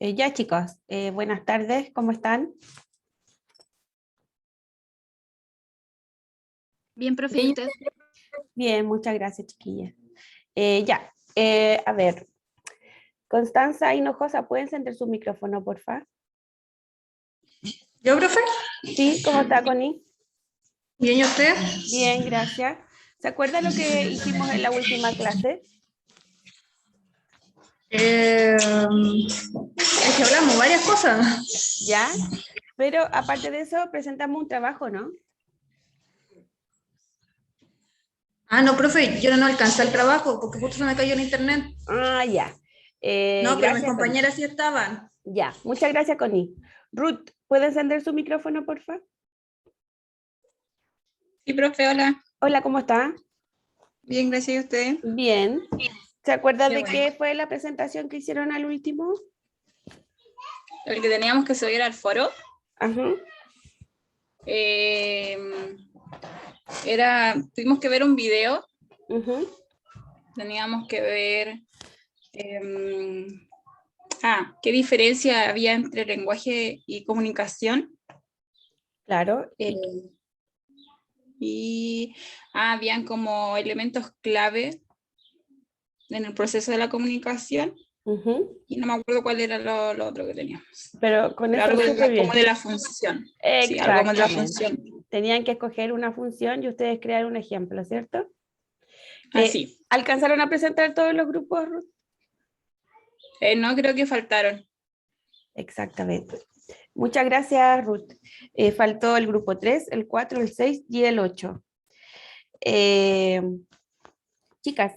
Ya chicos, buenas tardes, ¿cómo están? Bien, profe, ¿y usted? Bien, muchas gracias chiquillas. A ver, Constanza Hinojosa, ¿pueden encender su micrófono, por favor? ¿Yo, profe? Sí, ¿cómo está, Connie? ¿Bien y usted? Bien, gracias. ¿Se acuerda lo que hicimos en la última clase? Es que hablamos varias cosas. Ya, pero aparte de eso, presentamos un trabajo, ¿no? Ah, no, profe, yo no alcancé el trabajo porque justo se me cayó el internet. Ah, ya. No, pero mis Gracias, Connie. compañeras sí estaban. Ya, muchas gracias, Connie. Ruth, ¿puede encender su micrófono, por favor? Sí, profe, hola. Hola, ¿cómo está? Bien, gracias a usted. Bien. ¿Se acuerda Qué de bueno. qué fue la presentación que hicieron al último? El que teníamos que subir al foro Ajá. eh, tuvimos que ver un video, Ujú. teníamos que ver qué diferencia había entre lenguaje y comunicación. Claro. eh, Habían como elementos clave en el proceso de la comunicación Ujú. y no me acuerdo cuál era lo otro que teníamos. Pero con Pero eso algo súper como bien. de la función. Sí, algo más de la Exactamente. función. Tenían que escoger una función y ustedes crear un ejemplo, ¿cierto? Así. ¿Alcanzaron a presentar todos los grupos, Ruth? No creo que faltaron. Exactamente. Muchas gracias, Ruth. Faltó el grupo 3, el 4, el 6 y el 8. Eh, Chicas,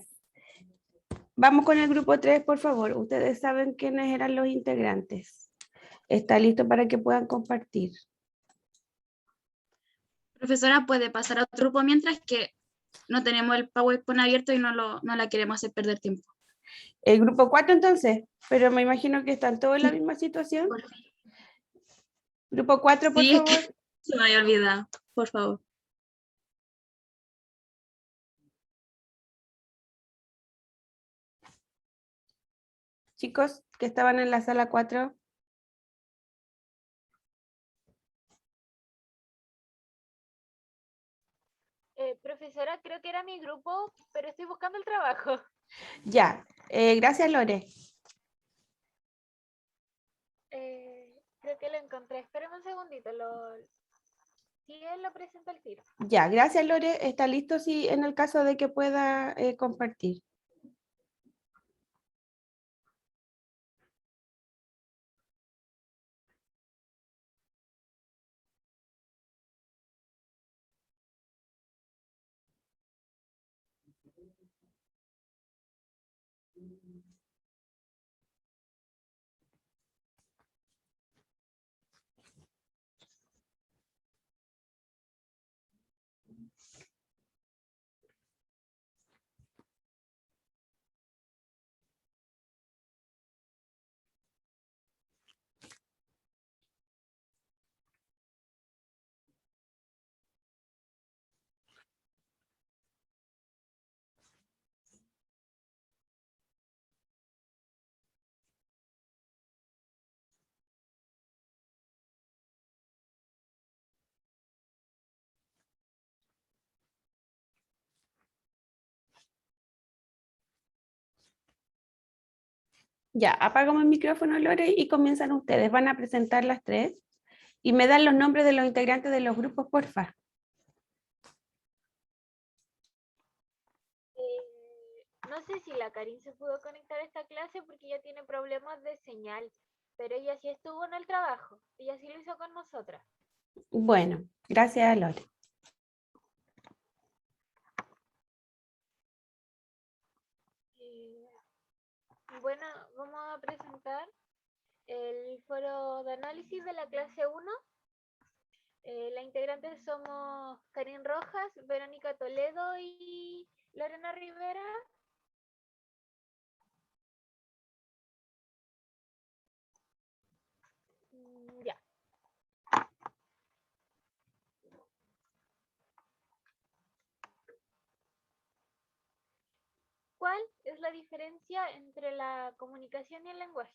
vamos con el grupo 3, por favor. Ustedes saben quiénes eran los integrantes. ¿Está listo para que puedan compartir? Profesora, puede pasar a otro grupo mientras que no tenemos el PowerPoint abierto y no la queremos hacer perder tiempo. El grupo 4 entonces, pero me imagino que están todos en la misma situación. Grupo 4, por Sí, es que favor. se me había olvidado, por favor. Chicos que estaban en la sala 4. Profesora, creo que era mi grupo, pero estoy buscando el trabajo. Ya, gracias Lore. Creo que lo encontré. Espérame un segundito. Si él lo presenta al tiro. Ya, gracias Lore. ¿Está listo si en el caso de que pueda compartir? Ya, apagamos el micrófono Lore y comienzan ustedes. Van a presentar las tres y me dan los nombres de los integrantes de los grupos, porfa. No sé si la Karin se pudo conectar a esta clase porque ella tiene problemas de señal, pero ella sí estuvo en el trabajo. Ella sí lo hizo con nosotras. Bueno, gracias Lore. Eh, bueno, vamos a presentar el foro de análisis de la clase 1. Las integrantes somos Karin Rojas, Verónica Toledo y Lorena Rivera. Ya. ¿Cuál es la diferencia entre la comunicación y el lenguaje?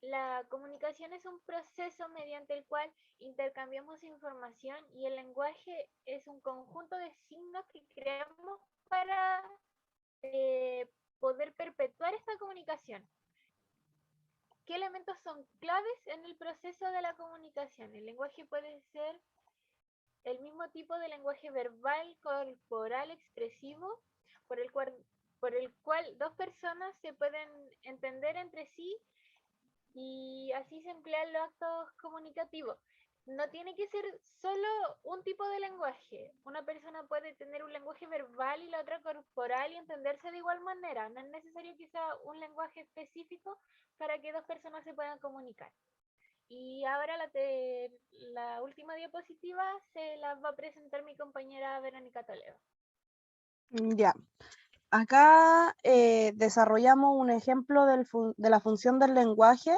La comunicación es un proceso mediante el cual intercambiamos información y el lenguaje es un conjunto de signos que creamos para poder perpetuar esta comunicación. ¿Qué elementos son claves en el proceso de la comunicación? El lenguaje puede ser el mismo tipo de lenguaje verbal, corporal, expresivo, por el cual dos personas se pueden entender entre sí y así se emplean los actos comunicativos. No tiene que ser solo un tipo de lenguaje. Una persona puede tener un lenguaje verbal y la otra corporal y entenderse de igual manera. No es necesario que sea un lenguaje específico para que dos personas se puedan comunicar. Y ahora la última diapositiva se la va a presentar mi compañera Verónica Toledo. Ya. Acá desarrollamos un ejemplo de la función del lenguaje,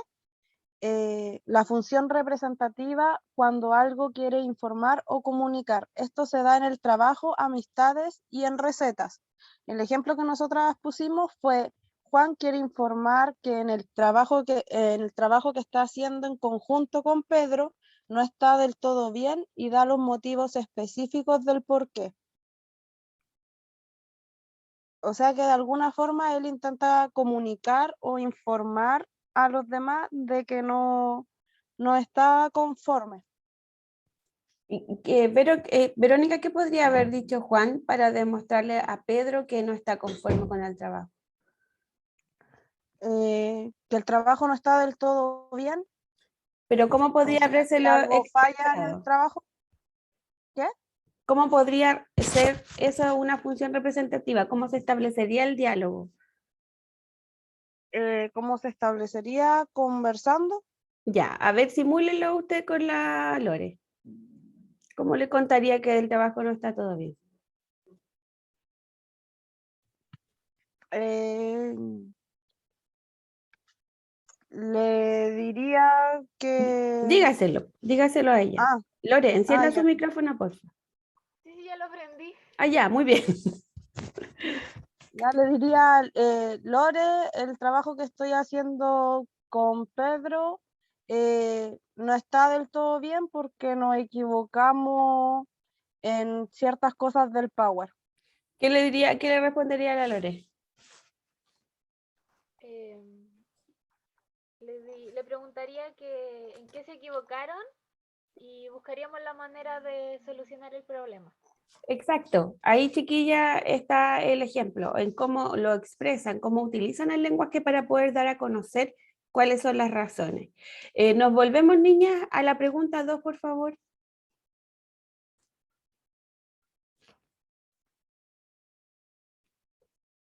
la función representativa cuando algo quiere informar o comunicar. Esto se da en el trabajo, amistades y en recetas. El ejemplo que nosotras pusimos fue: Juan quiere informar que en el trabajo que está haciendo en conjunto con Pedro no está del todo bien y da los motivos específicos del por qué. O sea que de alguna forma él intenta comunicar o informar a los demás de que no está conforme. Verónica, ¿qué podría haber dicho Juan para demostrarle a Pedro que no está conforme con el trabajo? Que el trabajo no está del todo bien. Pero ¿cómo podría O sea, que habérselo algo falla en el expresado? trabajo. ¿Qué? ¿Cómo podría ser eso una función representativa? ¿Cómo se establecería el diálogo? ¿Cómo se establecería? Conversando. Ya, a ver, simúlelo usted con la Lore. ¿Cómo le contaría que el trabajo no está todo bien? Le diría que... Dígaselo a ella. Ah, Lore, encienda su ya. micrófono, por favor. Sí, ya lo aprendí. Ah, ya, muy bien. Ya le diría, Lore, el trabajo que estoy haciendo con Pedro no está del todo bien porque nos equivocamos en ciertas cosas del Power. ¿Qué le respondería a la Lore? Le preguntaría en qué se equivocaron y buscaríamos la manera de solucionar el problema. Exacto, ahí chiquilla está el ejemplo, en cómo lo expresan, cómo utilizan el lenguaje para poder dar a conocer cuáles son las razones. Nos volvemos, niñas, a la pregunta 2, por favor.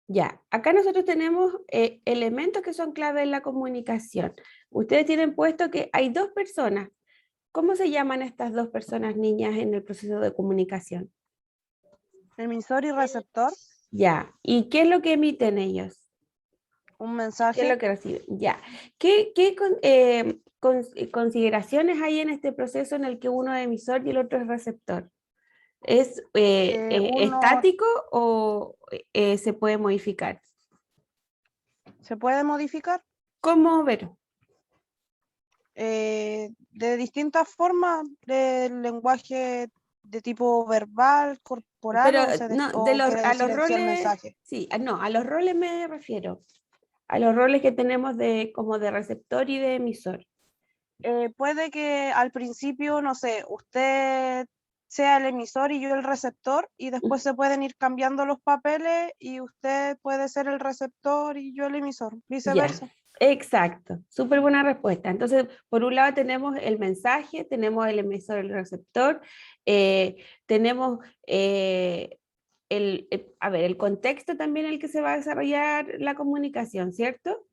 Ya, acá nosotros tenemos elementos que son clave en la comunicación. Ustedes tienen puesto que hay dos personas. ¿Cómo se llaman estas dos personas, niñas, en el proceso de comunicación? Emisor y receptor, Ya, ¿y qué es lo que emiten ellos? un ¿Qué es mensaje. lo que reciben? Ya. ¿Qué consideraciones hay en este proceso en el que uno es emisor y el otro es receptor? ¿Es Uno estático o se puede modificar? se puede modificar ¿Cómo, Vero? de distintas formas, del lenguaje de tipo verbal, corporal, Pero o, no, o quiere a decir los en sí el roles, mensaje. sí, no, a los roles me refiero. A los roles que tenemos como de receptor y de emisor. Puede que al principio, no sé, usted sea el emisor y yo el receptor, y después se pueden ir cambiando los papeles y usted puede ser el receptor y yo el emisor, Ya, viceversa. exacto, súper buena respuesta. Entonces, por un lado tenemos el mensaje, tenemos el emisor, el receptor, tenemos el contexto también en el que se va a desarrollar la comunicación, ¿cierto?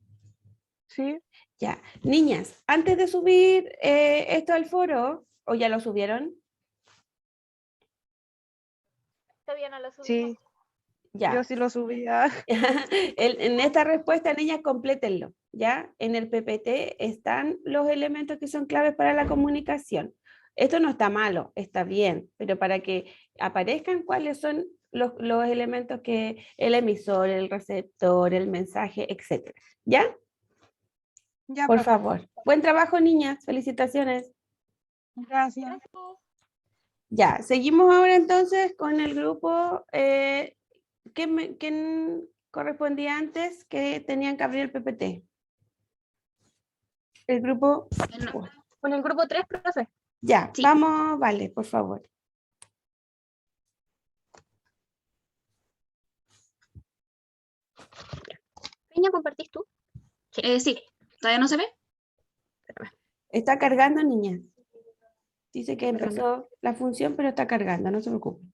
Sí, Ya, niñas, antes de subir esto al foro, ¿o ya lo subieron? Todavía no lo subimos. sí, Ya. yo sí lo subía. En esta respuesta, niñas, complétenlo, ¿ya? En el PPT están los elementos que son claves para la comunicación. Esto no está malo, está bien, pero para que aparezcan cuáles son los elementos que el emisor, el receptor, el mensaje, etc. ¿Ya? Ya, por profe. favor. Buen trabajo, niñas. Felicitaciones. Gracias. Gracias. Ya, seguimos ahora entonces con el grupo ¿quién correspondía antes que tenían que abrir el PPT? El grupo. No, Con el grupo 3, profe. Ya, Sí. vamos, vale, por favor. Peña, ¿compartís tú? sí, ¿todavía no se ve? Está cargando, niñas. Dice que Perdón. empezó la función, pero está cargando, no se preocupen.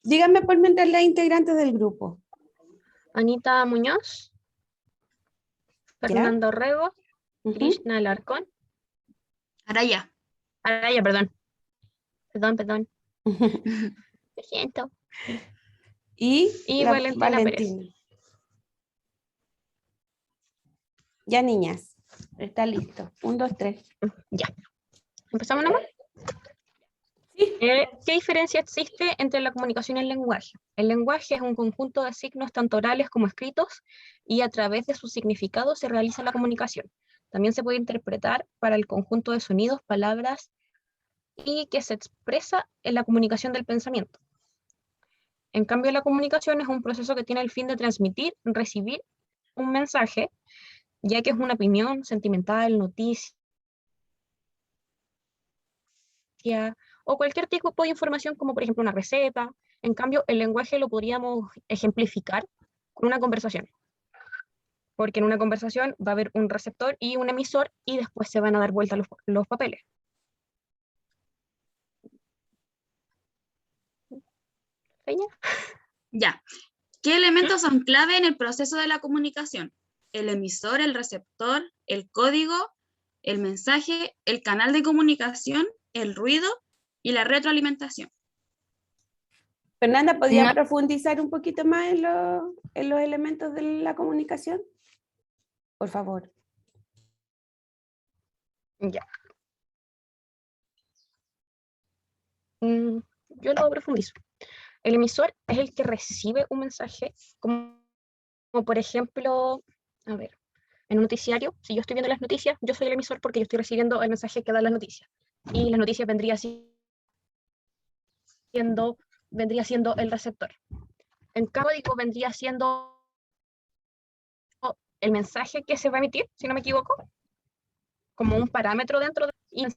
Díganme por mientras las integrantes del grupo. Anita Muñoz, ¿Ya? Fernanda Orrego, Ujú. Krishna Alarcón. Araya. Araya, perdón. Perdón. Lo siento. Y, Y la Valentina Pérez. Valentina. Ya, niñas. Está listo. 1, 2, 3. Ya. ¿Empezamos nomás? Sí. ¿Qué diferencia existe entre la comunicación y el lenguaje? El lenguaje es un conjunto de signos tanto orales como escritos y a través de sus significados se realiza la comunicación. También se puede interpretar para el conjunto de sonidos, palabras y que se expresa en la comunicación del pensamiento. En cambio, la comunicación es un proceso que tiene el fin de transmitir, recibir un mensaje, ya que es una opinión sentimental, noticia o cualquier tipo de información como por ejemplo una receta. En cambio, el lenguaje lo podríamos ejemplificar con una conversación, porque en una conversación va a haber un receptor y un emisor y después se van a dar vuelta los papeles. ¿Peña? Ya. ¿Qué elementos son clave en el proceso de la comunicación? El emisor, el receptor, el código, el mensaje, el canal de comunicación, el ruido y la retroalimentación. Fernanda, ¿podría No. profundizar un poquito más en los elementos de la comunicación? Por favor. Ya. Yo lo profundizo. El emisor es el que recibe un mensaje, como por ejemplo, a ver, en un noticiario, si yo estoy viendo las noticias, yo soy el emisor porque yo estoy recibiendo el mensaje que da las noticias. Y las noticias vendría siendo el receptor. En código vendría siendo el mensaje que se va a emitir, si no me equivoco, como un parámetro dentro del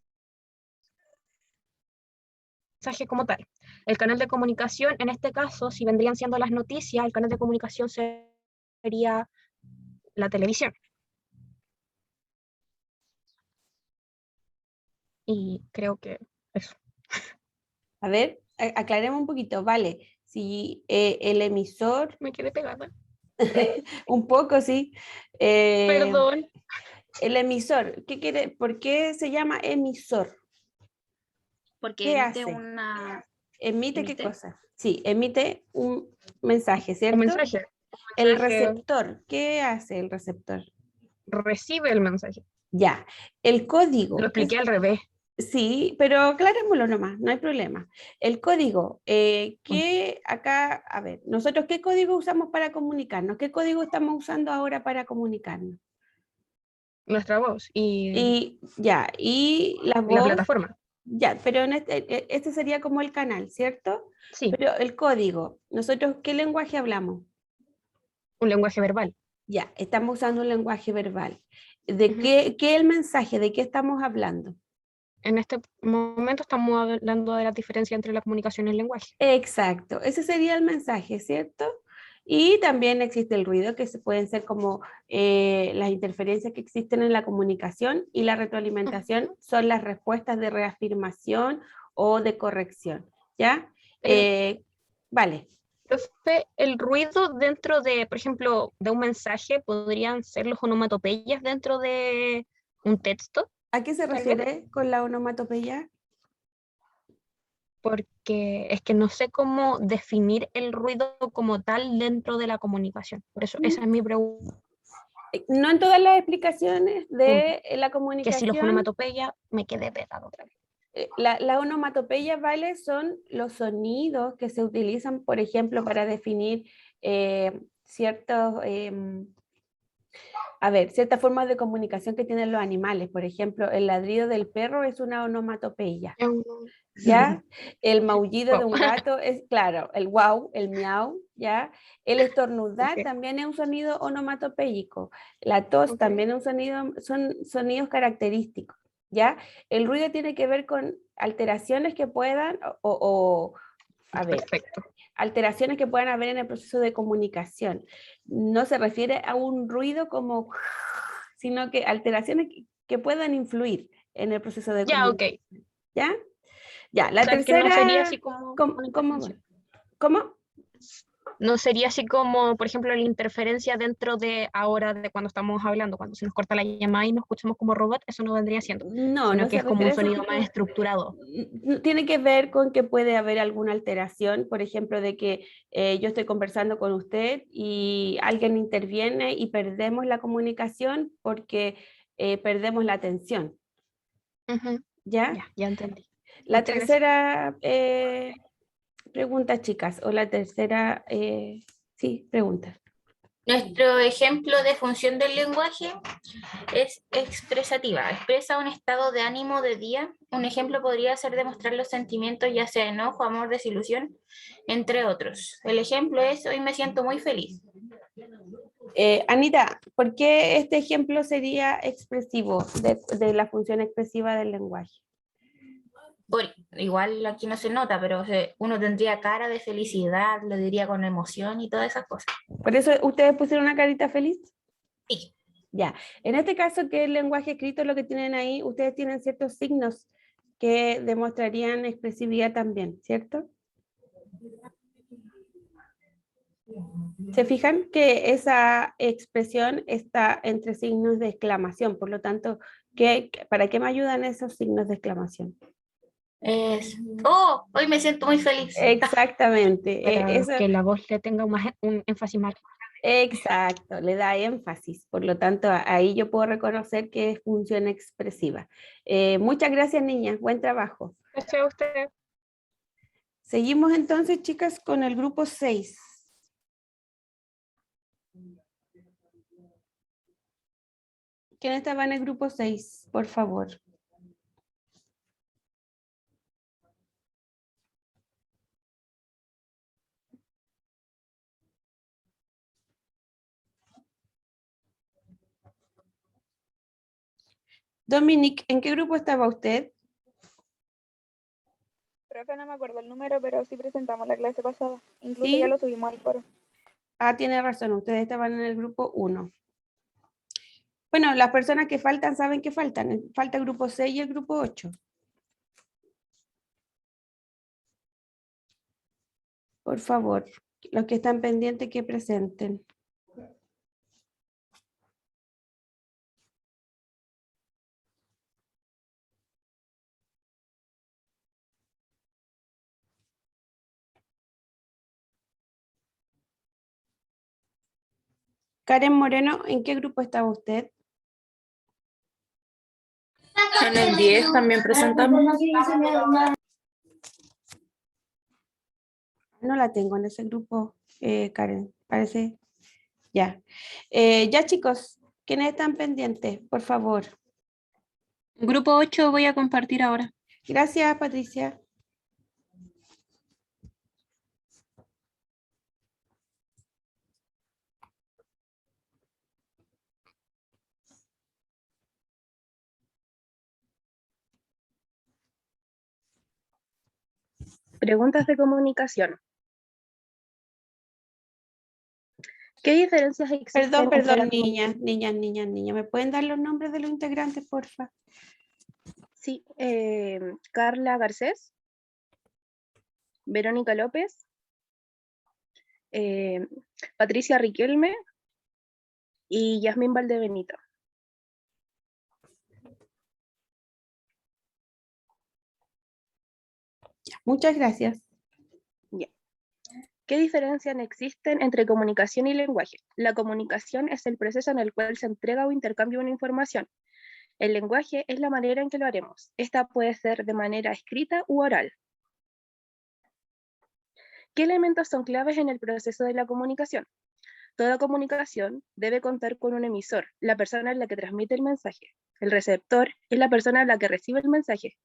mensaje como tal. El canal de comunicación, en este caso, si vendrían siendo las noticias, el canal de comunicación sería la televisión. Y creo que eso. A ver, aclaremos un poquito. Vale, si el emisor, Me quedé pegada. un poco, sí. Perdón. El emisor, ¿qué quiere? ¿Por qué se llama emisor? Porque ¿Qué emite hace? una... ¿Emite qué ¿Emite? cosa? Sí, emite un mensaje, ¿cierto? Un mensaje. El mensaje. receptor, ¿qué hace el receptor? Recibe el mensaje. Ya, el código. Lo expliqué al revés. Sí, pero aclarémoslo nomás, no hay problema. El código, que acá, a ver, nosotros ¿qué código usamos para comunicarnos? ¿Qué código estamos usando ahora para comunicarnos? Nuestra voz y Y ya, y la la voz, plataforma. ya, pero en este sería como el canal, ¿cierto? Sí, Pero el código, nosotros ¿qué lenguaje hablamos? un lenguaje verbal. Ya, estamos usando un lenguaje verbal. ¿De Ujú. qué es el mensaje? ¿De qué estamos hablando? En este momento estamos hablando de la diferencia entre la comunicación y el lenguaje. Exacto, ese sería el mensaje, ¿cierto? Y también existe el ruido, que pueden ser como las interferencias que existen en la comunicación, y la retroalimentación son las respuestas de reafirmación o de corrección, ¿ya? Vale. Profe, el ruido dentro de, por ejemplo, de un mensaje, podrían ser los onomatopeyas dentro de un texto, ¿A qué se Tal vez. refiere con la onomatopeya? porque es que no sé cómo definir el ruido como tal dentro de la comunicación. Por eso, esa es mi pregunta. No en todas las explicaciones de la Que comunicación. si los onomatopeyas, me quedé pegado otra vez. Las onomatopeyas, ¿vale? Son los sonidos que se utilizan, por ejemplo, para definir ciertos A ver, ciertas formas de comunicación que tienen los animales. Por ejemplo, el ladrido del perro es una onomatopeya, ¿ya? El maullido de un gato es, claro, el guau, el miau, ¿ya? El estornudar Ok. también es un sonido onomatopéyico. La tos Ok. también es un sonido, son sonidos característicos, ¿ya? El ruido tiene que ver con alteraciones que puedan, a ver, Perfecto. alteraciones que puedan haber en el proceso de comunicación. No se refiere a un ruido como, sino que alteraciones que puedan influir en el proceso de Ya, ok. comunicación. ¿Ya? Ya, O la sea, que no sería tercera, así como ¿cómo? una ¿Cómo? interferencia. ¿Cómo? No sería así como, por ejemplo, la interferencia dentro de ahora de cuando estamos hablando, cuando se nos corta la llamada y nos escuchamos como robot, eso no vendría siendo, No, sino no que se es como refiere un a ese sonido tipo. más estructurado. Tiene que ver con que puede haber alguna alteración, por ejemplo, de que yo estoy conversando con usted y alguien interviene y perdemos la comunicación porque perdemos la atención, Ujú. ¿ya? Ya entendí. La Muchas gracias. tercera pregunta, chicas, o la tercera, sí, pregunta. Nuestro ejemplo de función del lenguaje es expresativa. Expresa un estado de ánimo de día. Un ejemplo podría ser demostrar los sentimientos, ya sea enojo, amor, desilusión, entre otros. El ejemplo es: hoy me siento muy feliz. Anita, ¿por qué este ejemplo sería expresivo de la función expresiva del lenguaje? Igual aquí no se nota, pero uno tendría cara de felicidad, lo diría con emoción y todas esas cosas. Por eso ustedes pusieron una carita feliz. Sí. Ya, en este caso, que el lenguaje escrito, lo que tienen ahí, ustedes tienen ciertos signos que demostrarían expresividad también, ¿cierto? ¿Se fijan que esa expresión está entre signos de exclamación? Por lo tanto, ¿para qué me ayudan esos signos de exclamación? Oh, hoy me siento muy feliz. Exactamente, Para eso, que la voz le tenga un énfasis más. exacto, le da énfasis. Por lo tanto, ahí yo puedo reconocer que es función expresiva. Muchas gracias, niñas, buen trabajo. Gracias a usted. Seguimos entonces, chicas, con el grupo 6. ¿Quién estaba en el grupo 6? Por favor. Dominic, ¿en qué grupo estaba usted? Profe, no me acuerdo el número, pero sí presentamos la clase pasada. Incluso ¿Sí? ya lo subimos al foro. Ah, tiene razón, ustedes estaban en el grupo 1. Bueno, las personas que faltan saben que faltan. Falta el grupo 6 y el grupo 8. Por favor, los que están pendientes que presenten. Karen Moreno, ¿en qué grupo estaba usted? En el 10 también presentamos. No la tengo en ese grupo, Karen, parece. Ya. Ya, chicos, ¿quiénes están pendientes? Por favor. Grupo 8 voy a compartir ahora. Gracias, Patricia. Preguntas de comunicación. ¿Qué diferencias existen Perdón, entre perdón, la niñas. ¿Me pueden dar los nombres de los integrantes, porfa? Sí, Carla Garcés, Verónica López, Patricia Riquelme y Yasmín Valdebenito. Muchas gracias. Bien. ¿Qué diferencias existen entre comunicación y lenguaje? La comunicación es el proceso en el cual se entrega o intercambia una información. El lenguaje es la manera en que lo haremos. Esta puede ser de manera escrita u oral. ¿Qué elementos son claves en el proceso de la comunicación? Toda comunicación debe contar con un emisor, la persona en la que transmite el mensaje. El receptor es la persona en la que recibe el mensaje.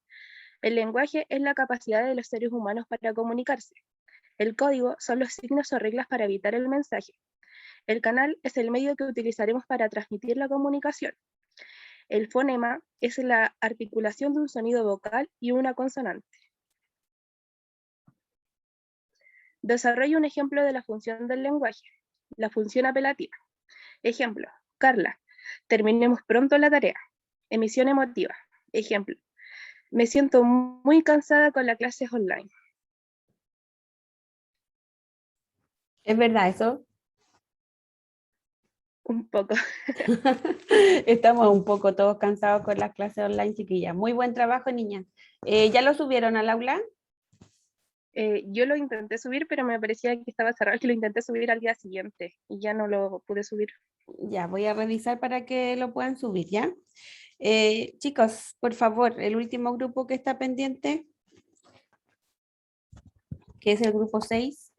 El lenguaje es la capacidad de los seres humanos para comunicarse. El código son los signos o reglas para evitar el mensaje. El canal es el medio que utilizaremos para transmitir la comunicación. El fonema es la articulación de un sonido vocal y una consonante. Desarrolla un ejemplo de la función del lenguaje. La función apelativa. Ejemplo, Carla, terminemos pronto la tarea. Emisión emotiva. Ejemplo, me siento muy cansada con las clases online. ¿Es verdad eso? Un poco. Estamos un poco todos cansados con las clases online, chiquillas. Muy buen trabajo, niñas. ¿Ya lo subieron al aula? Yo lo intenté subir, pero me parecía que estaba cerrado, que lo intenté subir al día siguiente y ya no lo pude subir. Ya, voy a revisar para que lo puedan subir, ¿ya? Chicos, por favor, el último grupo que está pendiente, que es el grupo 6.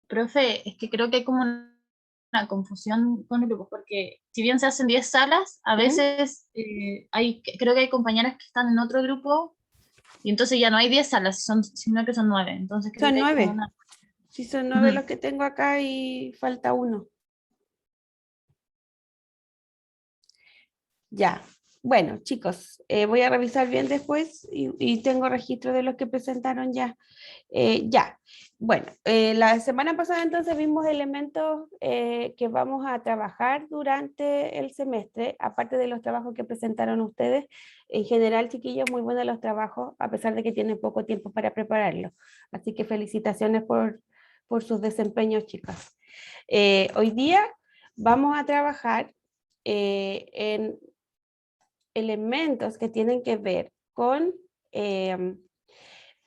Profe, es que creo que hay como una confusión con el grupo, porque si bien se hacen 10 salas, a veces creo que hay compañeras que están en otro grupo y entonces ya no hay 10 salas, sino que son 9. Entonces creo Son que hay como 9. Sí, son 9 Ujú. los que tengo acá y falta uno. Ya. Bueno, chicos, voy a revisar bien después y tengo registro de los que presentaron ya. Ya. Bueno, la semana pasada entonces vimos elementos que vamos a trabajar durante el semestre, aparte de los trabajos que presentaron ustedes. En general, chiquillos, muy buenos los trabajos, a pesar de que tienen poco tiempo para prepararlos. Así que felicitaciones por sus desempeños, chicas. Hoy día vamos a trabajar en elementos que tienen que ver con el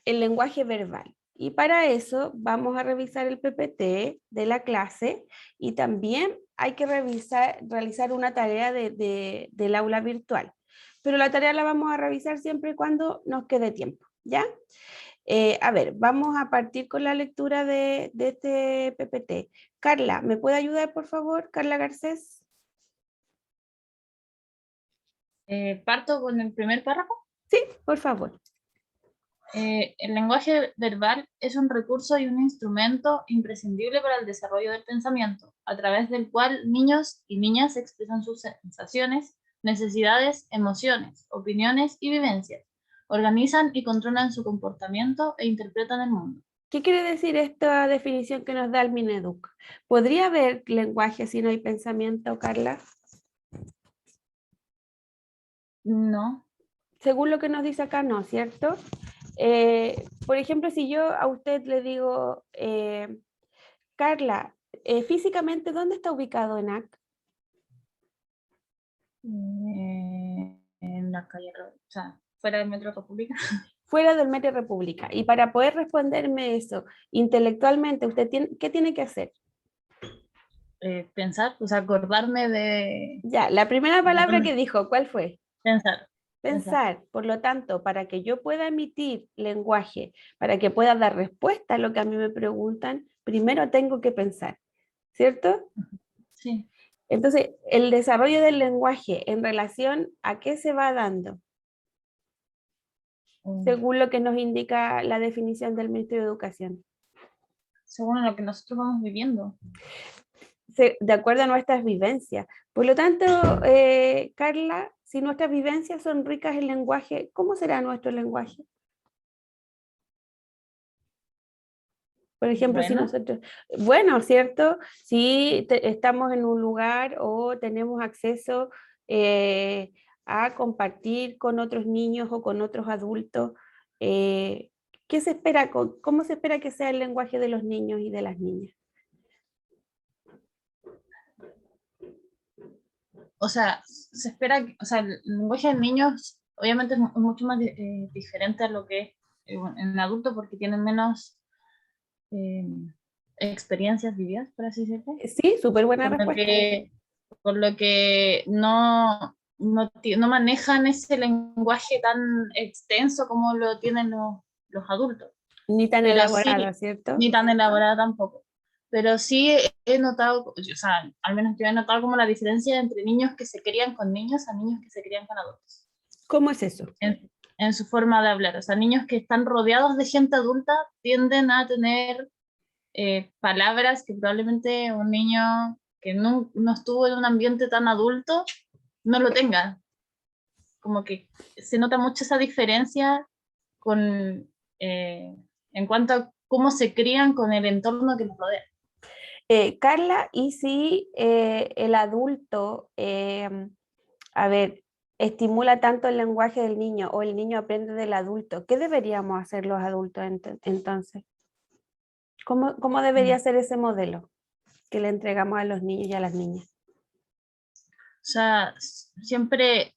lenguaje verbal. Y para eso vamos a revisar el PPT de la clase y también hay que realizar una tarea del aula virtual. Pero la tarea la vamos a revisar siempre y cuando nos quede tiempo, ¿ya? A ver, vamos a partir con la lectura de este PPT. Carla, ¿me puede ayudar, por favor? Carla Garcés. Parto con el primer párrafo. Sí, por favor. El lenguaje verbal es un recurso y un instrumento imprescindible para el desarrollo del pensamiento, a través del cual niños y niñas expresan sus sensaciones, necesidades, emociones, opiniones y vivencias, organizan y controlan su comportamiento e interpretan el mundo. ¿Qué quiere decir esta definición que nos da el Mineduc? ¿Podría haber lenguaje si no hay pensamiento, Carla? No. Según lo que nos dice acá, no, ¿cierto? Por ejemplo, si yo a usted le digo, Carla, físicamente, ¿dónde está ubicado ENAC? En la calle, o sea, fuera del Metro República. Fuera del Metro República. Y para poder responderme eso intelectualmente, ¿usted qué tiene que hacer? Pensar, o sea, acordarme de... Ya, la primera palabra que dijo, ¿cuál fue? Pensar. Pensar. Por lo tanto, para que yo pueda emitir lenguaje, para que pueda dar respuesta a lo que a mí me preguntan, primero tengo que pensar, ¿cierto? Sí. Entonces, el desarrollo del lenguaje en relación a qué se va dando, según lo que nos indica la definición del Ministerio de Educación. Según lo que nosotros vamos viviendo. De acuerdo a nuestras vivencias. Por lo tanto, Carla, si nuestras vivencias son ricas en lenguaje, ¿cómo será nuestro lenguaje? Por ejemplo, si nosotros, bueno, ¿cierto? Si estamos en un lugar o tenemos acceso a compartir con otros niños o con otros adultos, ¿qué se espera, cómo se espera que sea el lenguaje de los niños y de las niñas? O sea, se espera, o sea, el lenguaje de niños obviamente es mucho más diferente a lo que es en adulto porque tienen menos experiencias vividas, por así decirlo. Sí, súper buena respuesta. por lo que no manejan ese lenguaje tan extenso como lo tienen los adultos. Ni tan Pero elaborada, sí, ¿cierto? ni tan elaborada tampoco. Pero sí he notado, o sea, al menos yo he notado como la diferencia entre niños que se crían con niños a niños que se crían con adultos. ¿Cómo es eso? En su forma de hablar. O sea, niños que están rodeados de gente adulta tienden a tener palabras que probablemente un niño que no estuvo en un ambiente tan adulto no lo tenga. Como que se nota mucho esa diferencia con, en cuanto a cómo se crían con el entorno que los rodea. Carla, ¿y si el adulto, a ver, estimula tanto el lenguaje del niño o el niño aprende del adulto? ¿Qué deberíamos hacer los adultos entonces? ¿Cómo debería ser ese modelo que le entregamos a los niños y a las niñas? O sea, siempre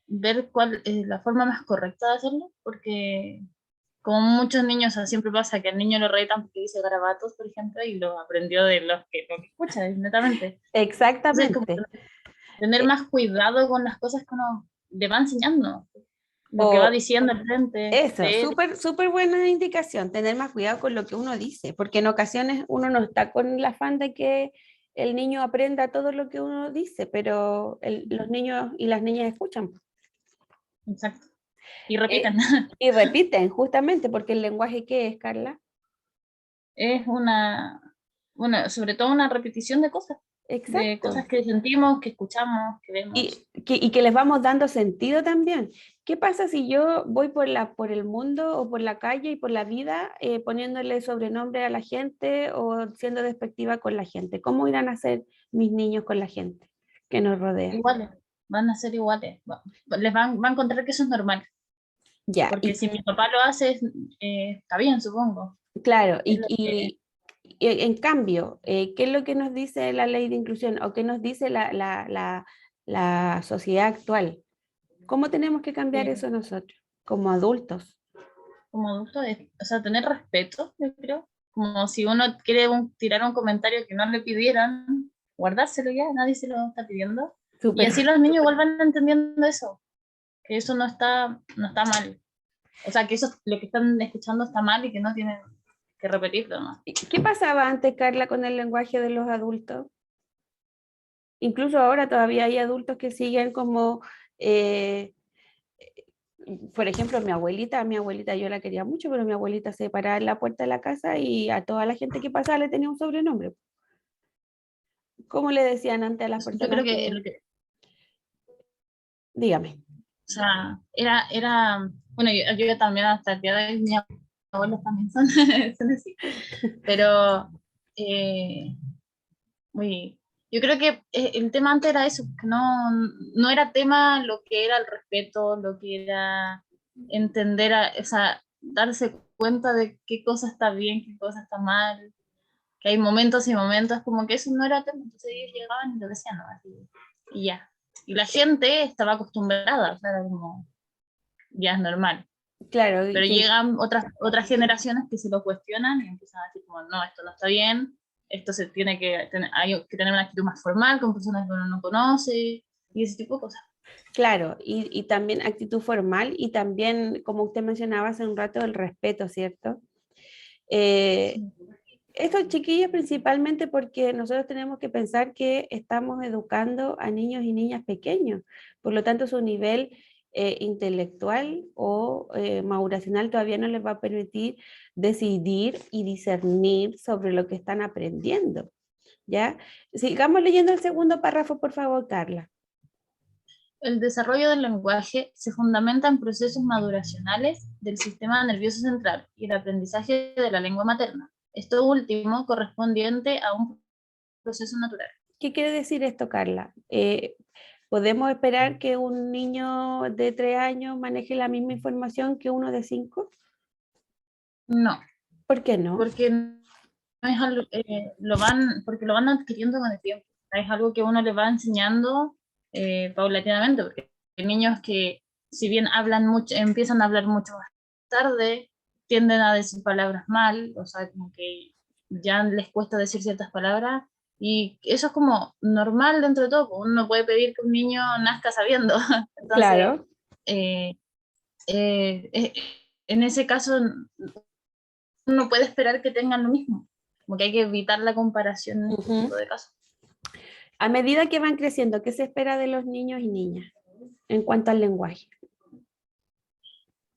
ver cuál es la forma más correcta de hacerlo, porque como muchos niños, o sea, siempre pasa que al niño lo retan porque dice garabatos, por ejemplo, y lo aprendió de lo que escucha, netamente. Exactamente. Entonces, como tener más cuidado con las cosas que uno le va enseñando, lo O- que va diciendo al frente. Eso, súper buena indicación, tener más cuidado con lo que uno dice, porque en ocasiones uno no está con el afán de que el niño aprenda todo lo que uno dice, pero los niños y las niñas escuchan. Exacto. Y repiten. Y repiten, justamente, porque el lenguaje, ¿qué es, Carla? Es sobre todo una repetición de cosas. Exacto. De cosas que sentimos, que escuchamos, que vemos. Y que les vamos dando sentido también. ¿Qué pasa si yo voy por el mundo o por la calle y por la vida poniéndole sobrenombre a la gente o siendo despectiva con la gente? ¿Cómo irán a ser mis niños con la gente que nos rodea? Iguales, van a ser iguales. Les van a encontrar que eso es normal. Ya, porque si mi papá lo hace, está bien, supongo. Claro, Es lo y en cambio, ¿qué es lo que nos dice la ley de inclusión o qué nos dice la sociedad actual? ¿Cómo tenemos que cambiar Sí. eso nosotros, como adultos? Como adulto, o sea, tener respeto, yo creo. Como si uno quiere tirar un comentario que no le pidieran, guardárselo ya, nadie se lo está pidiendo. Y así los niños igual van entendiendo eso, que eso no está mal. O sea, que eso lo que están escuchando está mal y que no tienen que repetirlo, ¿no? ¿Qué pasaba antes, Carla, con el lenguaje de los adultos? Incluso ahora todavía hay adultos que siguen como, por ejemplo, a mi abuelita yo la quería mucho, pero mi abuelita se paraba en la puerta de la casa y a toda la gente que pasaba le tenía un sobrenombre. ¿Cómo le decían antes a las Yo personas creo que Dígame. o sea, bueno, yo también hasta el día de hoy, mis abuelos también son, son así, pero yo creo que el tema antes era eso, que no era tema lo que era el respeto, lo que era entender, o sea, darse cuenta de qué cosa está bien, qué cosa está mal, que hay momentos y momentos, como que eso no era tema, entonces ellos llegaban y lo decían, ¿no? Así, y ya. Y la gente estaba acostumbrada, o sea, era como, ya es normal. Claro. Pero llegan otras generaciones que se lo cuestionan y empiezan a decir como, no, esto no está bien, esto hay que tener una actitud más formal con personas que uno no conoce, y ese tipo de cosas. Claro, y también actitud formal y también, como usted mencionaba hace un rato, el respeto, ¿cierto? Estos chiquillos principalmente porque nosotros tenemos que pensar que estamos educando a niños y niñas pequeños, por lo tanto su nivel intelectual o maduracional todavía no les va a permitir decidir y discernir sobre lo que están aprendiendo, ¿ya? Sigamos leyendo el segundo párrafo, por favor, Carla. El desarrollo del lenguaje se fundamenta en procesos maduracionales del sistema nervioso central y el aprendizaje de la lengua materna. Esto último correspondiente a un proceso natural. ¿Qué quiere decir esto, Carla? ¿Podemos esperar que un niño de 3 años maneje la misma información que uno de 5? No. ¿Por qué no? Porque no es algo, porque lo van adquiriendo con el tiempo. Es algo que uno le va enseñando paulatinamente, porque hay niños que, si bien hablan mucho, empiezan a hablar mucho más tarde, tienden a decir palabras mal, o sea, como que ya les cuesta decir ciertas palabras, Y eso es como normal dentro de todo, uno no puede pedir que un niño nazca sabiendo. Entonces, Claro. eh, en ese caso uno puede esperar que tengan lo mismo, como que hay que evitar la comparación en este tipo de casos. A medida que van creciendo, ¿qué se espera de los niños y niñas en cuanto al lenguaje?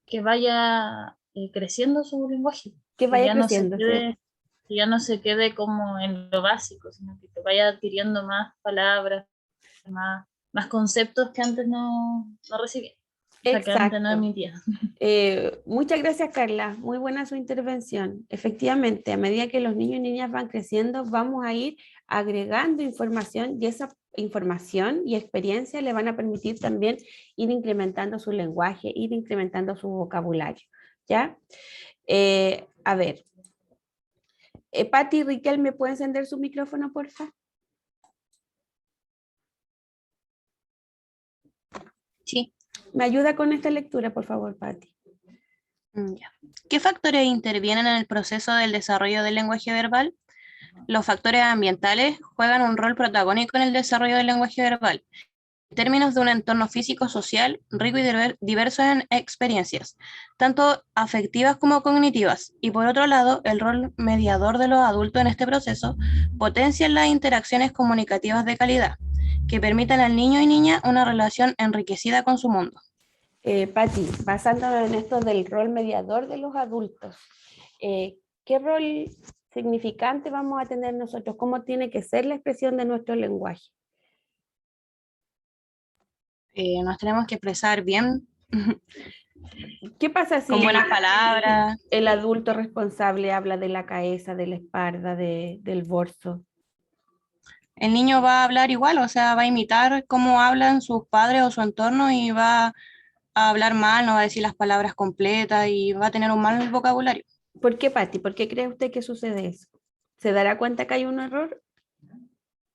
Que vaya creciendo su lenguaje, Que vaya ya no se creciendo, quede, ¿cierto? que ya no se quede como en lo básico, sino que vaya adquiriendo más palabras, más conceptos que antes no recibía, o sea, que antes no Exacto. emitía. Muchas gracias, Carla. Muy buena su intervención. Efectivamente, a medida que los niños y niñas van creciendo, vamos a ir agregando información y esa información y experiencia le van a permitir también ir incrementando su lenguaje, ir incrementando su vocabulario. ¿Ya? A ver. Patti y Riquel, ¿me pueden encender su micrófono, por favor? Sí. ¿Me ayuda con esta lectura, por favor, Patti? Ya. ¿Qué factores intervienen en el proceso del desarrollo del lenguaje verbal? Los factores ambientales juegan un rol protagónico en el desarrollo del lenguaje verbal, en términos de un entorno físico-social rico y diverso en experiencias, tanto afectivas como cognitivas. Y por otro lado, el rol mediador de los adultos en este proceso potencia las interacciones comunicativas de calidad, que permitan al niño y niña una relación enriquecida con su mundo. Patti, basándonos en esto del rol mediador de los adultos, ¿qué rol significante vamos a tener nosotros? ¿Cómo tiene que ser la expresión de nuestro lenguaje? Nos tenemos que expresar bien. ¿Qué pasa si con buenas palabras? El adulto responsable habla de la cabeza, de la espalda, del bolso? El niño va a hablar igual, o sea, va a imitar cómo hablan sus padres o su entorno y va a hablar mal, no va a decir las palabras completas y va a tener un mal vocabulario. ¿Por qué, Patti? ¿Por qué cree usted que sucede eso? ¿Se dará cuenta que hay un error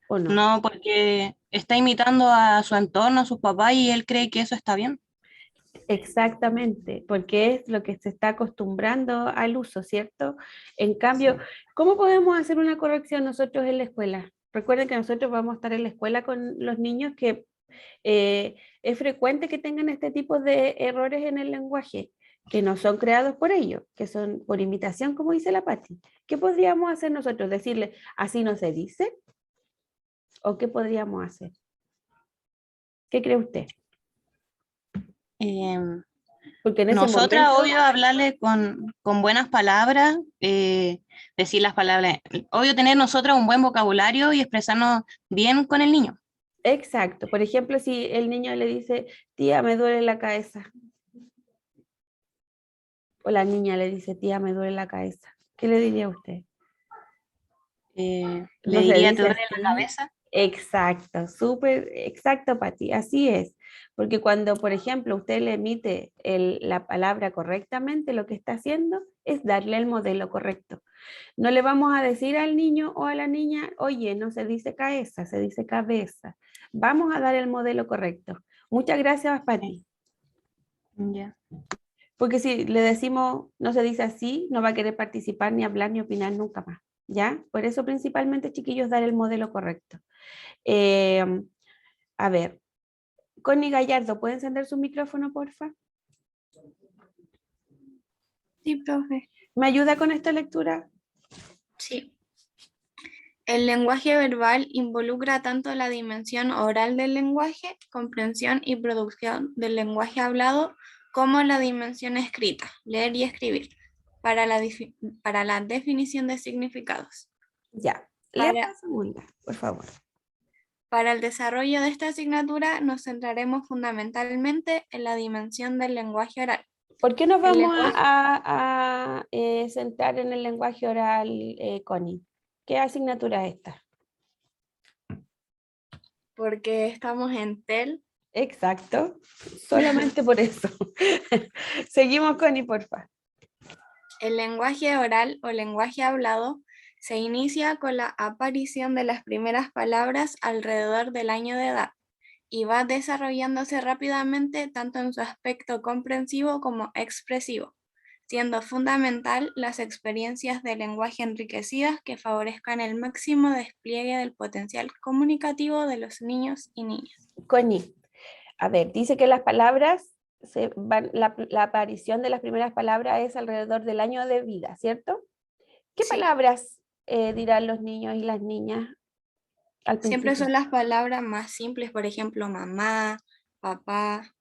o no? No, porque está imitando a su entorno, a sus papás y él cree que eso está bien. Exactamente, porque es lo que se está acostumbrando al uso, ¿cierto? En cambio, ¿cómo podemos hacer una corrección nosotros en la escuela? Recuerden que nosotros vamos a estar en la escuela con los niños que es frecuente que tengan este tipo de errores en el lenguaje, que no son creados por ellos, que son por imitación, como dice la Patti. ¿Qué podríamos hacer nosotros? ¿Decirle, así no se dice? ¿O qué podríamos hacer? ¿Qué cree usted? Porque en ese Nosotras, momento, obvio, hablarle con buenas palabras, decir las palabras, obvio, tener nosotras un buen vocabulario y expresarnos bien con el niño. Exacto. Por ejemplo, si el niño le dice, tía, me duele la cabeza. O la niña le dice, tía, me duele la cabeza. ¿Qué le diría a usted? Le No se diría, ¿te dice duele así. la cabeza? Exacto, súper exacto, Pati, así es. Porque cuando, por ejemplo, usted le emite la palabra correctamente, lo que está haciendo es darle el modelo correcto. No le vamos a decir al niño o a la niña, oye, no se dice cabeza, se dice cabeza. Vamos a dar el modelo correcto. Muchas gracias, Pati. Ya. Porque si le decimos, no se dice así, no va a querer participar, ni hablar, ni opinar nunca más. ¿Ya? Por eso principalmente, chiquillos, dar el modelo correcto. A ver, Connie Gallardo, ¿puede encender su micrófono, porfa? Sí, profe. ¿Me ayuda con esta lectura? Sí. El lenguaje verbal involucra tanto la dimensión oral del lenguaje, comprensión y producción del lenguaje hablado, como la dimensión escrita, leer y escribir, para la definición de significados. Ya, lea la segunda, por favor. Para el desarrollo de esta asignatura nos centraremos fundamentalmente en la dimensión del lenguaje oral. ¿Por qué nos vamos a centrar en el lenguaje oral, Connie? ¿Qué asignatura es esta? Porque estamos en TEL. Exacto, solamente por eso. Seguimos, Connie, porfa. El lenguaje oral o lenguaje hablado se inicia con la aparición de las primeras palabras alrededor del año de edad y va desarrollándose rápidamente tanto en su aspecto comprensivo como expresivo. siendo fundamental las experiencias de lenguaje enriquecidas que favorezcan el máximo despliegue del potencial comunicativo de los niños y niñas. Connie, a ver, dice que las palabras, la aparición de las primeras palabras es alrededor del año de vida, ¿cierto? ¿Qué Sí. palabras dirán los niños y las niñas al Siempre principio? son las palabras más simples, por ejemplo, mamá, papá.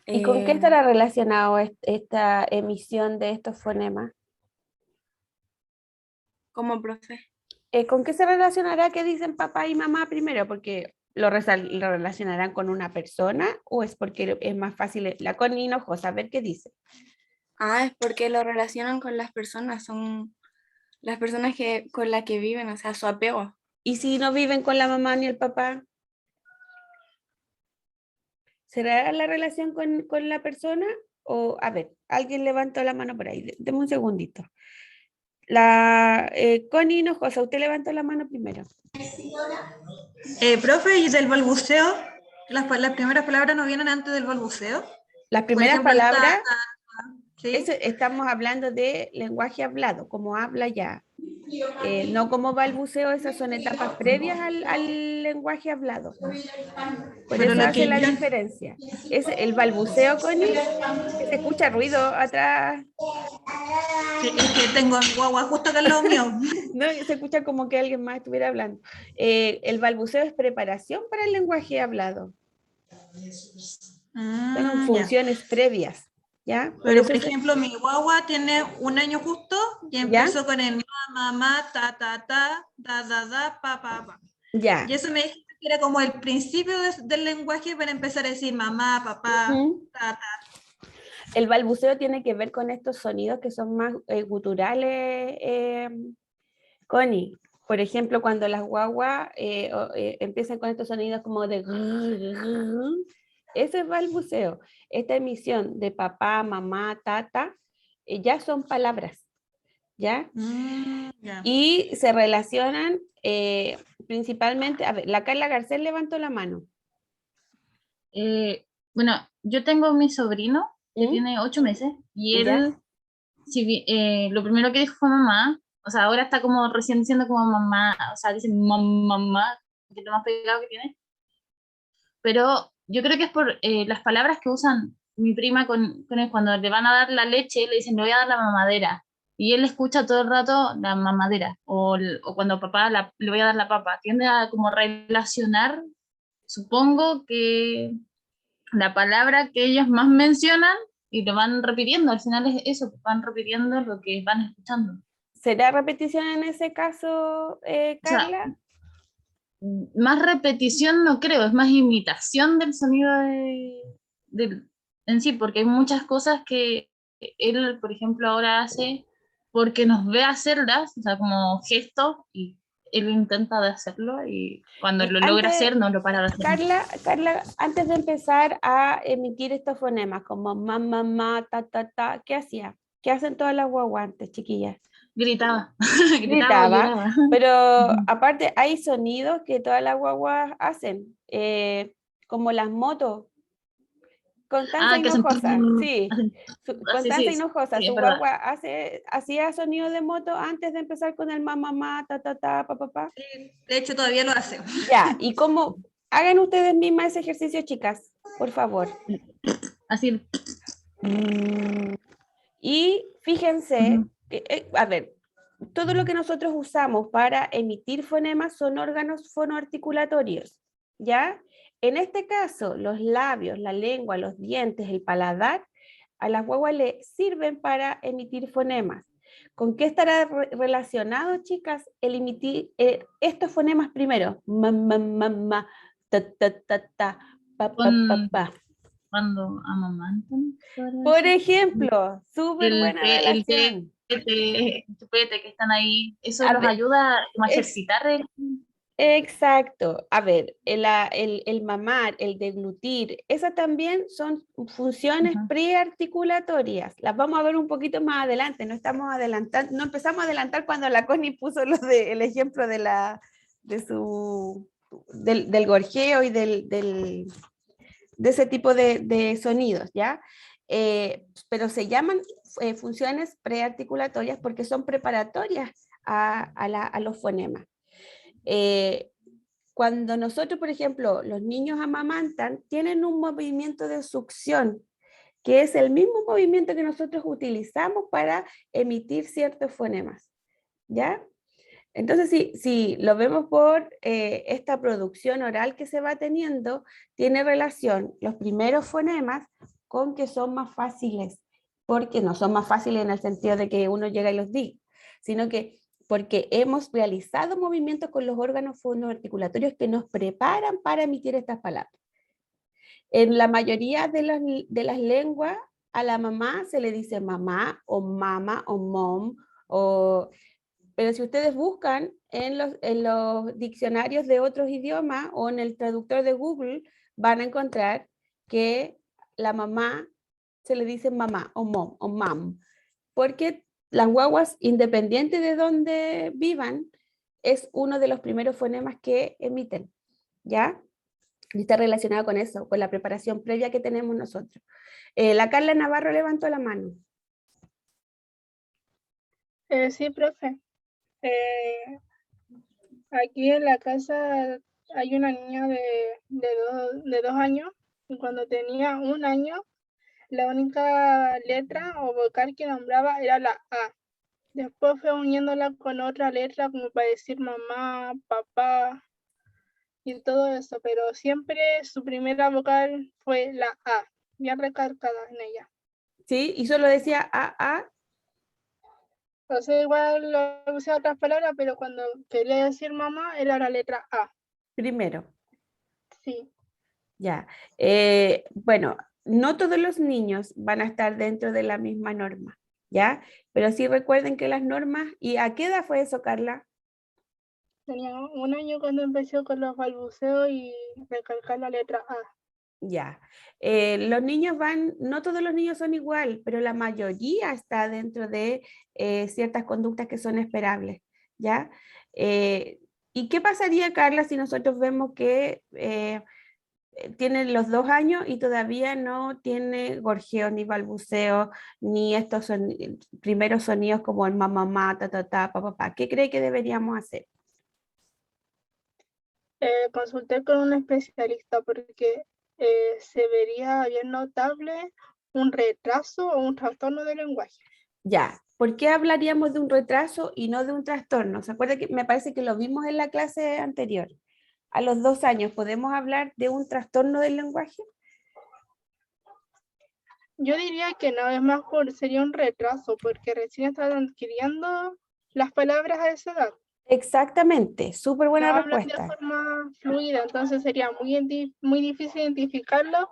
¿Y con qué estará relacionado esta emisión de estos fonemas? ¿Cómo, profe? ¿Con qué se relacionará que dicen papá y mamá primero? Porque lo relacionarán con una persona o es porque es más fácil. La Connie Hinojosa, a ver qué dice. Ah, es porque lo relacionan con las personas, son las personas con las que viven, o sea, su apego. ¿Y si no viven con la mamá ni el papá? ¿Será la relación con la persona? O, a ver, alguien levantó la mano por ahí. Deme un segundito. La Connie Hinojosa, usted levantó la mano primero. Profe, ¿y del balbuceo? ¿Las primeras palabras no vienen antes del balbuceo? Las Por primeras ejemplo, palabras, ¿sí? estamos hablando de lenguaje hablado, como habla ya. No como balbuceo, esas son etapas previas al lenguaje hablado. Por Pero eso lo hace que la yo... diferencia. Es el balbuceo, Connie, que se escucha ruido atrás. Es que tengo guagua justo acá al lado mío. No, se escucha como que alguien más estuviera hablando. El balbuceo es preparación para el lenguaje hablado. Son funciones previas, ¿ya? Pero, por ejemplo, mi guagua tiene 1 año justo y empezó con el mamá, ta, ta, ta, da, da, da, pa, pa, pa. Ya. Y eso me dijiste que era como el principio del lenguaje para empezar a decir mamá, papá, ta, ta. El balbuceo tiene que ver con estos sonidos que son más guturales, Connie. Por ejemplo, cuando las guaguas empiezan con estos sonidos como de... Ese es balbuceo. Esta emisión de papá, mamá, tata, ya son palabras, ¿ya? Y se relacionan principalmente... A ver, la Carla Garcés levantó la mano. Bueno, yo tengo mi sobrino que tiene 8 meses y él, lo primero que dijo fue mamá, o sea, ahora está como recién diciendo como mamá, o sea, dice mamá, que es lo más pegado que tiene, pero yo creo que es por las palabras que usan mi prima con él, cuando le van a dar la leche, le dicen, le voy a dar la mamadera, y él escucha todo el rato la mamadera, o cuando papá le voy a dar la papa, tiende a como relacionar, supongo que la palabra que ellos más mencionan y lo van repitiendo, al final es eso, van repitiendo lo que van escuchando. ¿Será repetición en ese caso, Carla? O sea, más repetición no creo, es más imitación del sonido en sí, porque hay muchas cosas que él, por ejemplo, ahora hace porque nos ve hacerlas, o sea, como gestos, y él intenta de hacerlo y cuando lo logra hacer no lo para de hacer. Carla, antes de empezar a emitir estos fonemas como mamá, mamá, ta, ta, ta, ¿qué hacía? ¿Qué hacen todas las guaguantes, chiquillas? Gritaba. Gritaba, pero aparte hay sonidos que todas las guaguas hacen, como las motos. Constanza Hinojosa, sí. Constanza Hinojosa, su guagua hacía sonido de moto antes de empezar con el mamá, ta, ta, ta, pa, pa, pa. Sí, de hecho todavía lo hace. Ya, y como hagan ustedes mismas ese ejercicio, chicas, por favor. Así. Y fíjense, a ver, todo lo que nosotros usamos para emitir fonemas son órganos fonoarticulatorios, ¿ya? En este caso, los labios, la lengua, los dientes, el paladar, a las guaguas le sirven para emitir fonemas. ¿Con qué estará relacionado, chicas, el emitir estos fonemas primero? Ma, ta, ta, ta, ta, pa, pa, pa, pa. Cuando amamantan. Por ejemplo, súper buena relación. El chupete que están ahí, eso los ayuda a ejercitar. Exacto. A ver, el mamar, el deglutir, esas también son funciones prearticulatorias. Las vamos a ver un poquito más adelante. No estamos adelantando, no empezamos a adelantar cuando la Connie puso el ejemplo del gorjeo y de ese tipo de sonidos, ¿ya? pero se llaman funciones prearticulatorias porque son preparatorias a los fonemas. Cuando nosotros, por ejemplo, los niños amamantan, tienen un movimiento de succión, que es el mismo movimiento que nosotros utilizamos para emitir ciertos fonemas, ¿ya? Entonces, si lo vemos por esta producción oral que se va teniendo, tiene relación los primeros fonemas con que son más fáciles, porque no son más fáciles en el sentido de que uno llega y los diga, sino que porque hemos realizado movimientos con los órganos fonoarticulatorios que nos preparan para emitir estas palabras. En la mayoría de las lenguas, a la mamá se le dice mamá o mama o mom, pero si ustedes buscan en los diccionarios de otros idiomas o en el traductor de Google, van a encontrar que la mamá se le dice mamá o mom o mam, porque las guaguas, independiente de donde vivan, es uno de los primeros fonemas que emiten, ¿ya? Y está relacionado con eso, con la preparación previa que tenemos nosotros. La Carla Navarro levantó la mano. Sí, profe. Aquí en la casa hay una niña de 2 años, y cuando tenía 1 año, la única letra o vocal que nombraba era la A. Después fue uniéndola con otra letra como para decir mamá, papá y todo eso, pero siempre su primera vocal fue la A, bien recalcada en ella. Sí, y solo decía A. O sea, igual lo usé otras palabras, pero cuando quería decir mamá era la letra A. Primero. Sí. Ya. Bueno, no todos los niños van a estar dentro de la misma norma, ¿ya? Pero sí recuerden que las normas, ¿y a qué edad fue eso, Carla? Tenía 1 año cuando empecé con los balbuceos y recalcar la letra A. Ya. Los niños no todos los niños son igual, pero la mayoría está dentro de ciertas conductas que son esperables, ¿ya? ¿Y qué pasaría, Carla, si nosotros vemos que tiene los 2 años y todavía no tiene gorjeo, ni balbuceo, ni estos primeros sonidos como el mamá, ta, ta, ta, pa, pa, pa? ¿Qué cree que deberíamos hacer? Consulté con un especialista porque se vería bien notable un retraso o un trastorno del lenguaje. Ya, ¿por qué hablaríamos de un retraso y no de un trastorno? ¿Se acuerda que me parece que lo vimos en la clase anterior? A los 2 años, ¿podemos hablar de un trastorno del lenguaje? Yo diría que no, es más sería un retraso, porque recién están adquiriendo las palabras a esa edad. Exactamente, súper buena no hablan respuesta. de forma fluida, entonces sería muy difícil identificarlo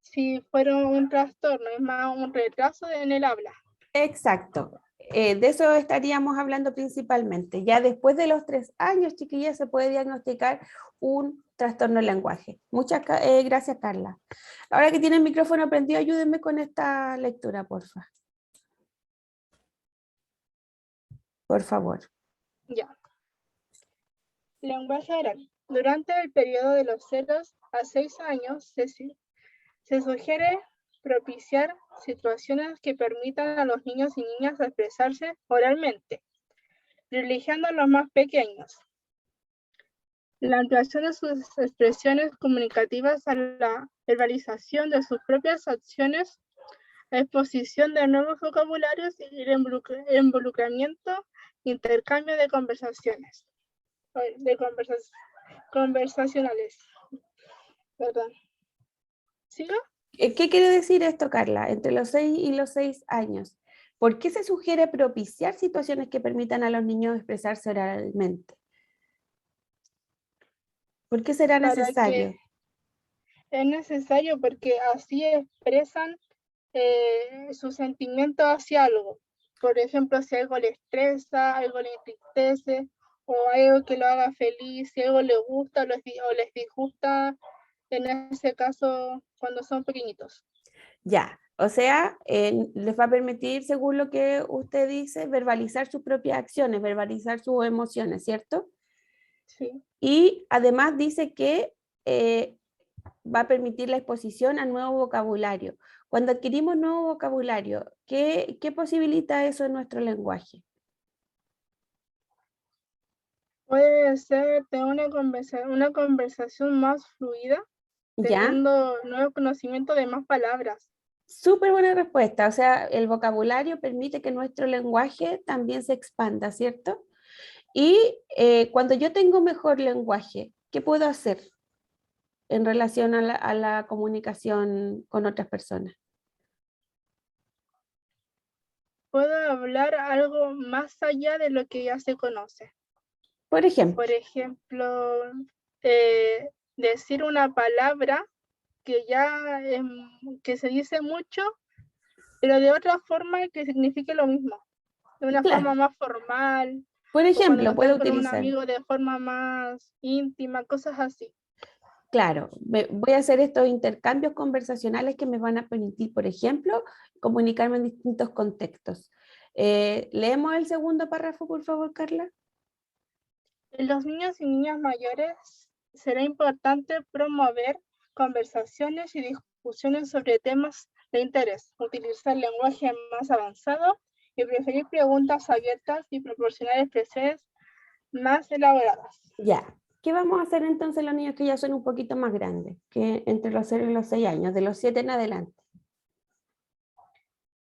si fuera un trastorno, es más un retraso en el habla. Exacto, de eso estaríamos hablando principalmente. Ya después de los 3 años, chiquillas, se puede diagnosticar un trastorno del lenguaje. Muchas gracias, Carla. Ahora que tiene el micrófono prendido, ayúdenme con esta lectura, porfa. Por favor. Ya. Lenguaje oral. Durante el periodo de los 0 a 6 años se sugiere propiciar situaciones que permitan a los niños y niñas expresarse oralmente, privilegiando a los más pequeños. La ampliación de sus expresiones comunicativas a la verbalización de sus propias acciones, exposición de nuevos vocabularios y el involucramiento, intercambio de conversaciones. Conversacionales. Perdón. ¿Sigo? ¿Qué quiere decir esto, Carla? Entre los 6 y los 6 años. ¿Por qué se sugiere propiciar situaciones que permitan a los niños expresarse oralmente? ¿Por qué será necesario? Es necesario porque así expresan sus sentimientos hacia algo. Por ejemplo, si algo le estresa, algo le entristece, o algo que lo haga feliz, si algo le gusta o les disgusta, en ese caso, cuando son pequeñitos. Ya, o sea, les va a permitir, según lo que usted dice, verbalizar sus propias acciones, verbalizar sus emociones, ¿cierto? Sí. Y además dice que va a permitir la exposición a nuevo vocabulario. Cuando adquirimos nuevo vocabulario, ¿qué posibilita eso en nuestro lenguaje? Puede ser tener una conversación más fluida, ¿Ya? teniendo nuevo conocimiento de más palabras. Súper buena respuesta. O sea, el vocabulario permite que nuestro lenguaje también se expanda, ¿cierto? Y cuando yo tengo mejor lenguaje, ¿qué puedo hacer en relación a la comunicación con otras personas? Puedo hablar algo más allá de lo que ya se conoce. Por ejemplo. Por ejemplo, decir una palabra que ya que se dice mucho, pero de otra forma que signifique lo mismo, de una Claro. forma más formal. Por ejemplo, o cuando puedo estás con un utilizar. amigo de forma más íntima, cosas así. Claro, voy a hacer estos intercambios conversacionales que me van a permitir, por ejemplo, comunicarme en distintos contextos. ¿Leemos el segundo párrafo, por favor, Carla? En los niños y niñas mayores será importante promover conversaciones y discusiones sobre temas de interés, utilizar lenguaje más avanzado y preferir preguntas abiertas y proporcionar expresiones más elaboradas. Ya. ¿Qué vamos a hacer entonces los niños que ya son un poquito más grandes, que entre los 0 y los 6 años, de los 7 en adelante?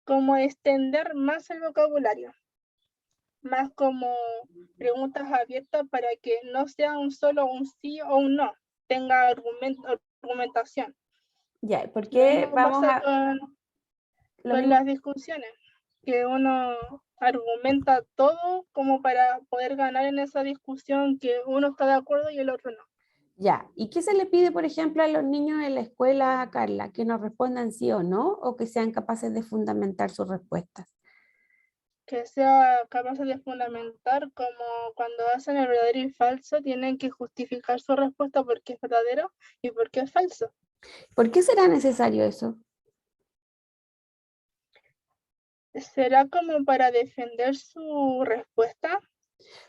Como extender más el vocabulario, más como preguntas abiertas para que no sea solo un sí o un no, tenga argumentación. Ya, ¿por qué vamos a...? Con las discusiones, que uno argumenta todo como para poder ganar en esa discusión que uno está de acuerdo y el otro no. Ya, ¿y qué se le pide, por ejemplo, a los niños en la escuela, Carla? ¿Que nos respondan sí o no, o que sean capaces de fundamentar sus respuestas? Que sea capaz de fundamentar, como cuando hacen el verdadero y falso, tienen que justificar su respuesta porque es verdadero y porque es falso. ¿Por qué será necesario eso? ¿Será como para defender su respuesta?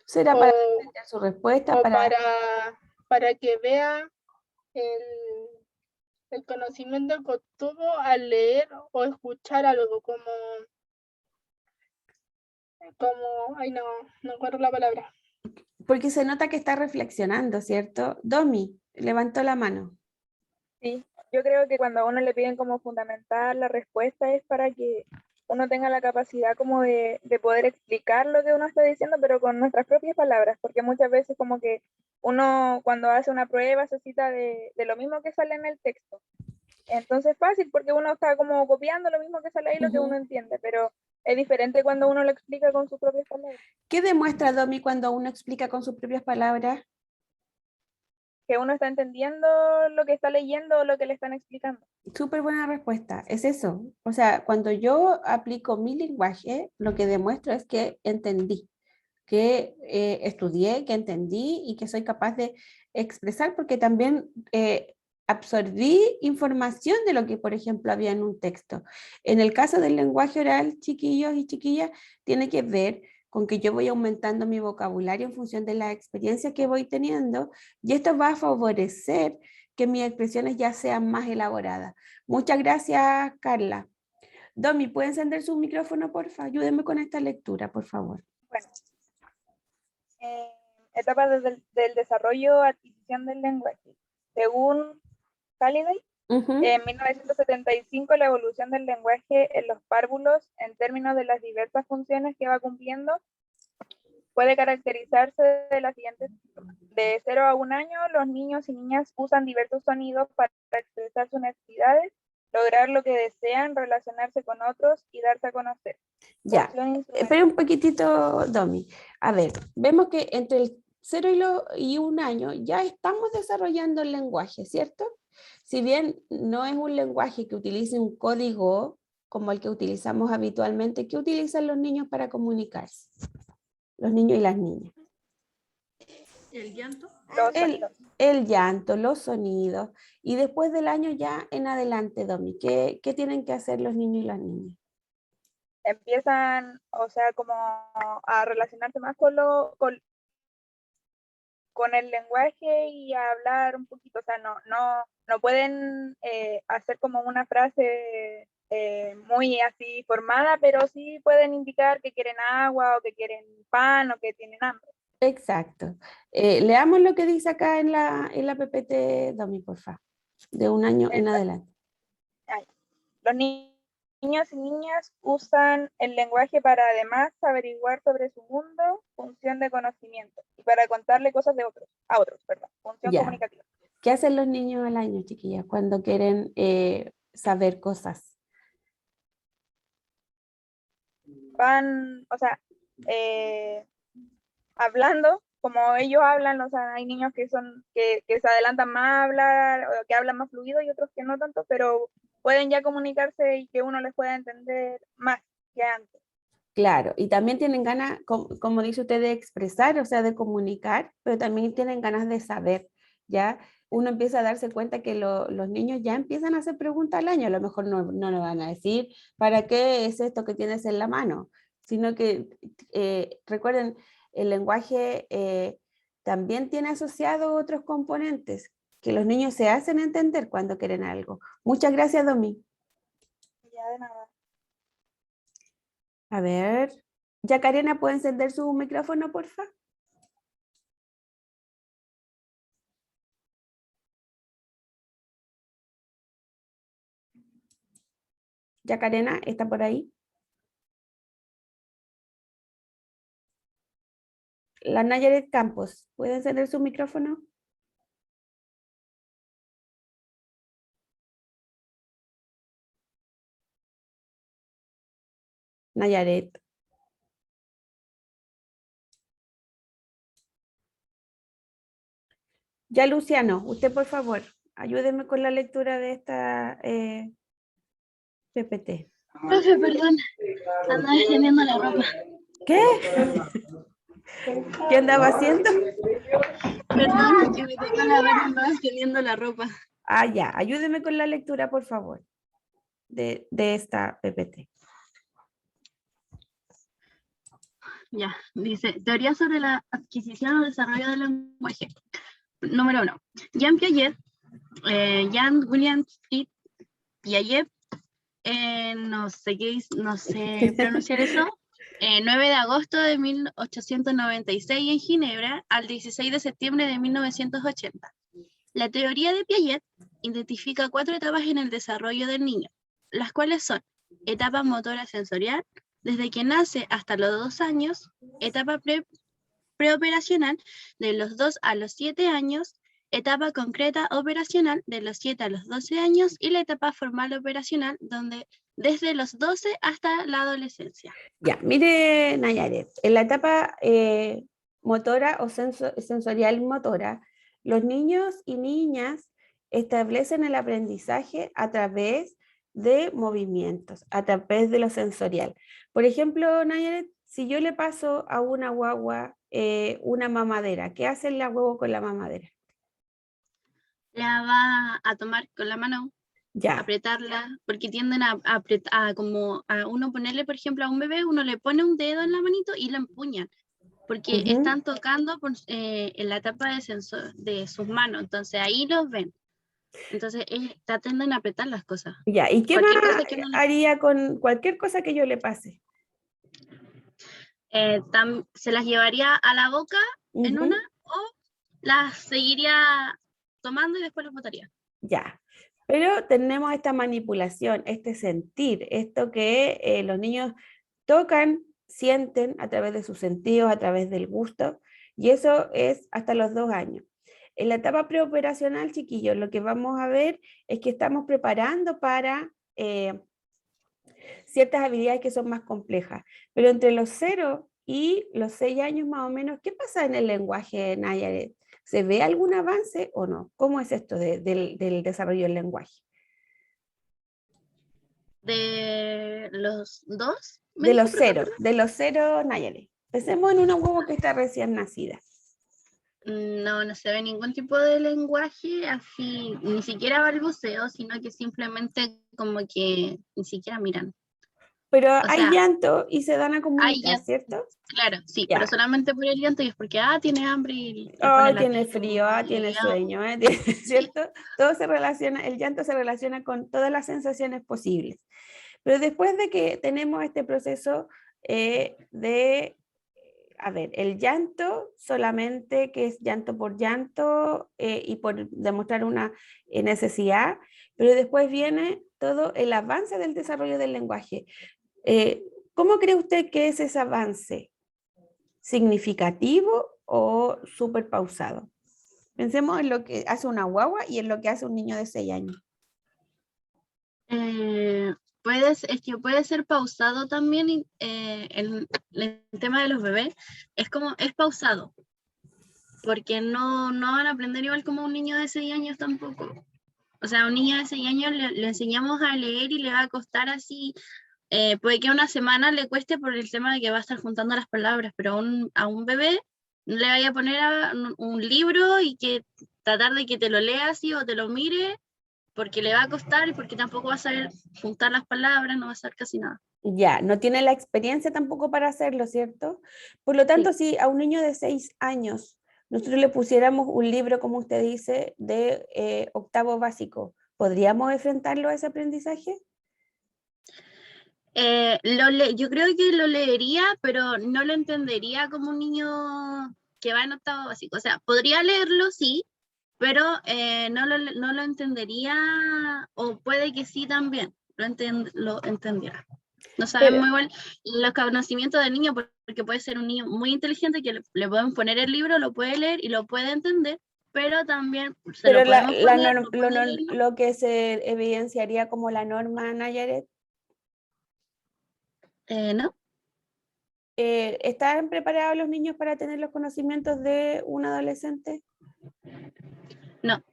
¿Será para defender su respuesta? O para que vea el conocimiento que obtuvo al leer o escuchar algo, como ay no encuentro la palabra. Porque se nota que está reflexionando, ¿cierto? Domi, levantó la mano. Sí, yo creo que cuando a uno le piden como fundamentar la respuesta es para que uno tenga la capacidad como de poder explicar lo que uno está diciendo, pero con nuestras propias palabras, porque muchas veces como que uno cuando hace una prueba se cita de lo mismo que sale en el texto. Entonces es fácil porque uno está como copiando lo mismo que sale ahí, lo que uno entiende, pero es diferente cuando uno lo explica con sus propias palabras. ¿Qué demuestra Domi cuando uno explica con sus propias palabras? Que uno está entendiendo lo que está leyendo o lo que le están explicando. Súper buena respuesta, es eso. O sea, cuando yo aplico mi lenguaje, lo que demuestro es que entendí, que estudié, que entendí y que soy capaz de expresar porque también absorbí información de lo que, por ejemplo, había en un texto. En el caso del lenguaje oral, chiquillos y chiquillas, tiene que ver con que yo voy aumentando mi vocabulario en función de la experiencia que voy teniendo y esto va a favorecer que mis expresiones ya sean más elaboradas. Muchas gracias, Carla. Domi, ¿puede encender su micrófono, por favor? Ayúdeme con esta lectura, por favor. Bueno, etapas del desarrollo, adquisición del lenguaje. Según Halliday, en 1975 la evolución del lenguaje en los párvulos, en términos de las diversas funciones que va cumpliendo, puede caracterizarse de las siguientes formas. De 0 a 1 año, los niños y niñas usan diversos sonidos para expresar sus necesidades, lograr lo que desean, relacionarse con otros y darse a conocer. Ya, espera un poquitito, Domi. A ver, vemos que entre el 0 y 1 año ya estamos desarrollando el lenguaje, ¿cierto? Si bien no es un lenguaje que utilice un código como el que utilizamos habitualmente, ¿qué utilizan los niños para comunicarse? Los niños y las niñas. ¿El llanto? El llanto, los sonidos. Y después del año ya en adelante, Domi, ¿qué tienen que hacer los niños y las niñas? Empiezan, o sea, como a relacionarse más con el lenguaje y a hablar un poquito, o sea, no pueden hacer como una frase muy así formada, pero sí pueden indicar que quieren agua o que quieren pan o que tienen hambre. Exacto. Leamos lo que dice acá en la PPT, Domi, por favor, de 1 año en adelante. Los niños y niñas usan el lenguaje para además averiguar sobre su mundo, función de conocimiento, y para contarle cosas a otros, función Ya. comunicativa. ¿Qué hacen los niños al año, chiquillas, cuando quieren saber cosas? Van, o sea, hablando, como ellos hablan, o sea, hay niños que se adelantan más a hablar, o que hablan más fluido y otros que no tanto, pero pueden ya comunicarse y que uno les pueda entender más que antes. Claro, y también tienen ganas, como dice usted, de expresar, o sea, de comunicar, pero también tienen ganas de saber, ¿ya? Uno empieza a darse cuenta que los niños ya empiezan a hacer preguntas al año, a lo mejor no nos van a decir, ¿para qué es esto que tienes en la mano? Sino que, recuerden, el lenguaje también tiene asociado otros componentes, que los niños se hacen entender cuando quieren algo. Muchas gracias, Domi. Ya de nada. A ver, ya Karina, ¿puede encender su micrófono, por favor? Ya Karina, ¿está por ahí? La Nayaret Campos, ¿puede encender su micrófono? Nayaret. Ya Luciano, usted por favor, ayúdeme con la lectura de esta PPT. Profe, perdón, andaba extendiendo la ropa. ¿Qué? ¿Qué andaba haciendo? Perdón, que me tocó la gana, andaba extendiendo la ropa. Ah, ya, ayúdeme con la lectura, por favor, de esta PPT. Ya, dice, teoría sobre la adquisición o desarrollo del lenguaje. Número 1. Jean Piaget, Jean William Piaget, no sé pronunciar eso, 9 de agosto de 1896 en Ginebra al 16 de septiembre de 1980. La teoría de Piaget identifica 4 etapas en el desarrollo del niño, las cuales son etapa motora sensorial, desde que nace hasta los 2 años, etapa preoperacional de los 2 a los 7 años, etapa concreta operacional de los 7 a los 12 años y la etapa formal operacional donde desde los 12 hasta la adolescencia. Ya, mire Nayaret, en la etapa motora o sensorial motora, los niños y niñas establecen el aprendizaje a través de movimientos, a través de lo sensorial. Por ejemplo, Nayaret, si yo le paso a una guagua una mamadera, ¿qué hace la guagua con la mamadera? La va a tomar con la mano, ya. Apretarla, porque tienden a como a uno ponerle, por ejemplo, a un bebé, uno le pone un dedo en la manito y la empuñan, porque están tocando en la etapa de sus manos, entonces ahí los ven. Entonces tienden a apretar las cosas. Ya, ¿y qué más haría con cualquier cosa que yo le pase? Se las llevaría a la boca en una o las seguiría tomando y después las botaría. Ya, pero tenemos esta manipulación, este sentir, esto que los niños tocan, sienten a través de sus sentidos, a través del gusto, y eso es hasta los 2 años. En la etapa preoperacional, chiquillos, lo que vamos a ver es que estamos preparando para ciertas habilidades que son más complejas, pero entre los 0 y los 6 años más o menos, ¿qué pasa en el lenguaje, Nayaret? ¿Se ve algún avance o no? ¿Cómo es esto del desarrollo del lenguaje? ¿De los 2? De los 0, Nayaret. Pensemos en una huevo que está recién nacida. No se ve ningún tipo de lenguaje así, ni siquiera balbuceo, sino que simplemente como que ni siquiera miran. Pero hay llanto y se dan a comunicar, ¿cierto? Claro, sí, pero solamente por el llanto y es porque tiene hambre y tiene frío, tiene sueño, ¿cierto? Todo se relaciona, el llanto se relaciona con todas las sensaciones posibles. Pero después de que tenemos este proceso a ver, el llanto solamente, que es llanto por llanto y por demostrar una necesidad, pero después viene todo el avance del desarrollo del lenguaje. ¿Cómo cree usted que es ese avance? ¿Significativo o súper pausado? Pensemos en lo que hace una guagua y en lo que hace un niño de 6 años. Es que puede ser pausado también el tema de los bebés, es pausado, porque no van a aprender igual como un niño de 6 años tampoco. O sea, a un niño de 6 años le enseñamos a leer y le va a costar así, puede que una semana le cueste por el tema de que va a estar juntando las palabras, pero a un bebé no le vaya a poner un libro y que tratar de que te lo lea así o te lo mire, porque le va a costar y porque tampoco va a saber juntar las palabras, no va a saber casi nada. Ya, no tiene la experiencia tampoco para hacerlo, ¿cierto? Por lo tanto, si a un niño de 6 años nosotros le pusiéramos un libro, como usted dice, de octavo básico, ¿podríamos enfrentarlo a ese aprendizaje? Yo creo que lo leería, pero no lo entendería como un niño que va en octavo básico. O sea, podría leerlo, sí, pero no lo entendería, o puede que sí también lo entendiera. No sabemos igual los conocimientos del niño, porque puede ser un niño muy inteligente que le podemos poner el libro, lo puede leer y lo puede entender, pero también Pero lo podemos poner, lo que se evidenciaría como la norma, Nayaret. ¿No? ¿Están preparados los niños para tener los conocimientos de un adolescente? No.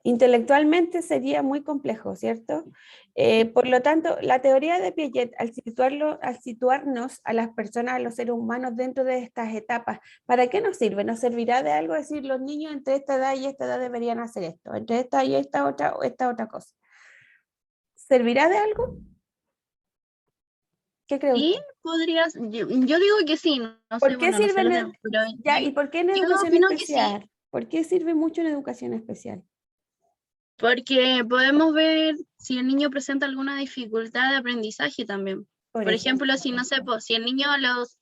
Intelectualmente sería muy complejo, ¿cierto? Por lo tanto, la teoría de Piaget, al situarnos a las personas, a los seres humanos dentro de estas etapas, ¿para qué nos sirve? ¿Nos servirá de algo decir los niños entre esta edad y esta edad deberían hacer esto, entre esta y esta otra cosa? ¿Servirá de algo? ¿Qué cree usted? Sí, podrías, yo digo que sí, no ¿Por sé, qué bueno, no sé sirve los demás, pero ¿y por qué en yo educación opino que especial? sí. ¿Por qué sirve mucho en educación especial? Porque podemos ver si el niño presenta alguna dificultad de aprendizaje también. Por ejemplo, si no sé, si el niño a los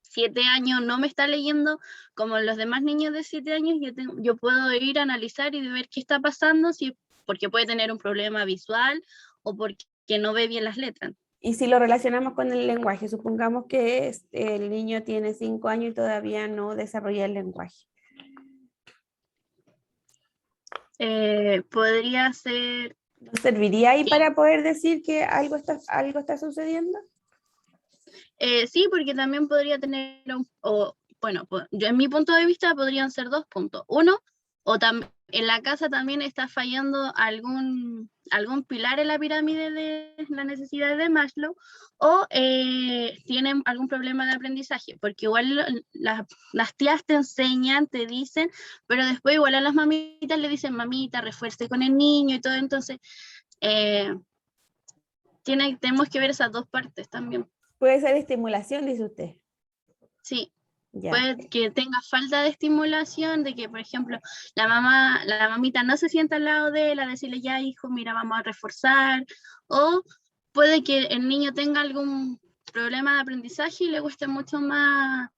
7 años no me está leyendo como los demás niños de 7 años, yo puedo ir a analizar y ver qué está pasando, porque puede tener un problema visual o porque no ve bien las letras. Y si lo relacionamos con el lenguaje, supongamos que el niño tiene 5 años y todavía no desarrolla el lenguaje. Podría ser... ¿Nos serviría ahí para poder decir que algo está sucediendo? Sí, porque también podría tener, yo en mi punto de vista podrían ser 2 puntos. Uno, en la casa también está fallando algún pilar en la pirámide de las necesidades de Maslow, o tienen algún problema de aprendizaje, porque igual las tías te enseñan, te dicen, pero después igual a las mamitas le dicen, mamita, refuerce con el niño y todo, entonces tenemos que ver esas 2 partes también. Puede ser estimulación, dice usted. Sí. Ya. Puede que tenga falta de estimulación, de que, por ejemplo, la mamita no se sienta al lado de él a decirle, ya hijo, mira, vamos a reforzar, o puede que el niño tenga algún problema de aprendizaje y le cueste mucho más,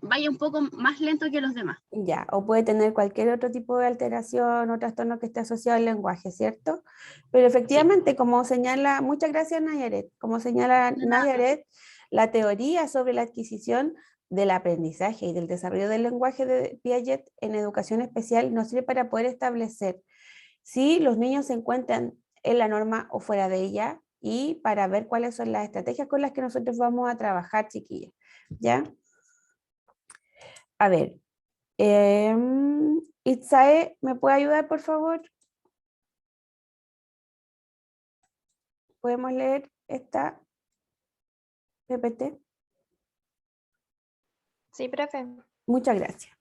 vaya un poco más lento que los demás. Ya, o puede tener cualquier otro tipo de alteración o trastorno que esté asociado al lenguaje, ¿cierto? Pero efectivamente, como señala, muchas gracias Nayaret, como señala Nayaret, la teoría sobre la adquisición del aprendizaje y del desarrollo del lenguaje de Piaget en educación especial nos sirve para poder establecer si los niños se encuentran en la norma o fuera de ella y para ver cuáles son las estrategias con las que nosotros vamos a trabajar, chiquillas, ¿ya? A ver, Itzae, ¿me puede ayudar, por favor? ¿Podemos leer esta PPT? Sí, profe. Muchas gracias.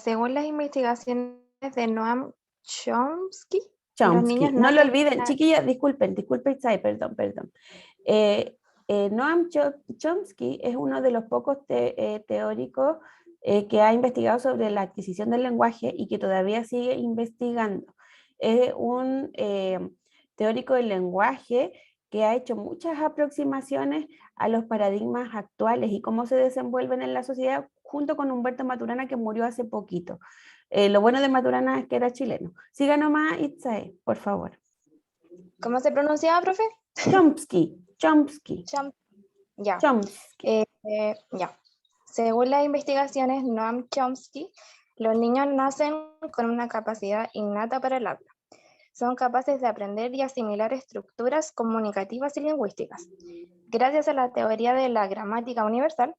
Según las investigaciones de Noam Chomsky, Chomsky. los niños No lo olviden, chiquillas, disculpen, Itzae, perdón. Noam Chomsky es uno de los pocos teóricos que ha investigado sobre la adquisición del lenguaje y que todavía sigue investigando. Es un teórico del lenguaje, que ha hecho muchas aproximaciones a los paradigmas actuales y cómo se desenvuelven en la sociedad, junto con Humberto Maturana, que murió hace poquito. Lo bueno de Maturana es que era chileno. Siga nomás, Itzae, por favor. ¿Cómo se pronunciaba, profe? Chomsky. Ya. Chomsky. Ya. Según las investigaciones Noam Chomsky, los niños nacen con una capacidad innata para el habla. Son capaces de aprender y asimilar estructuras comunicativas y lingüísticas. Gracias a la teoría de la gramática universal,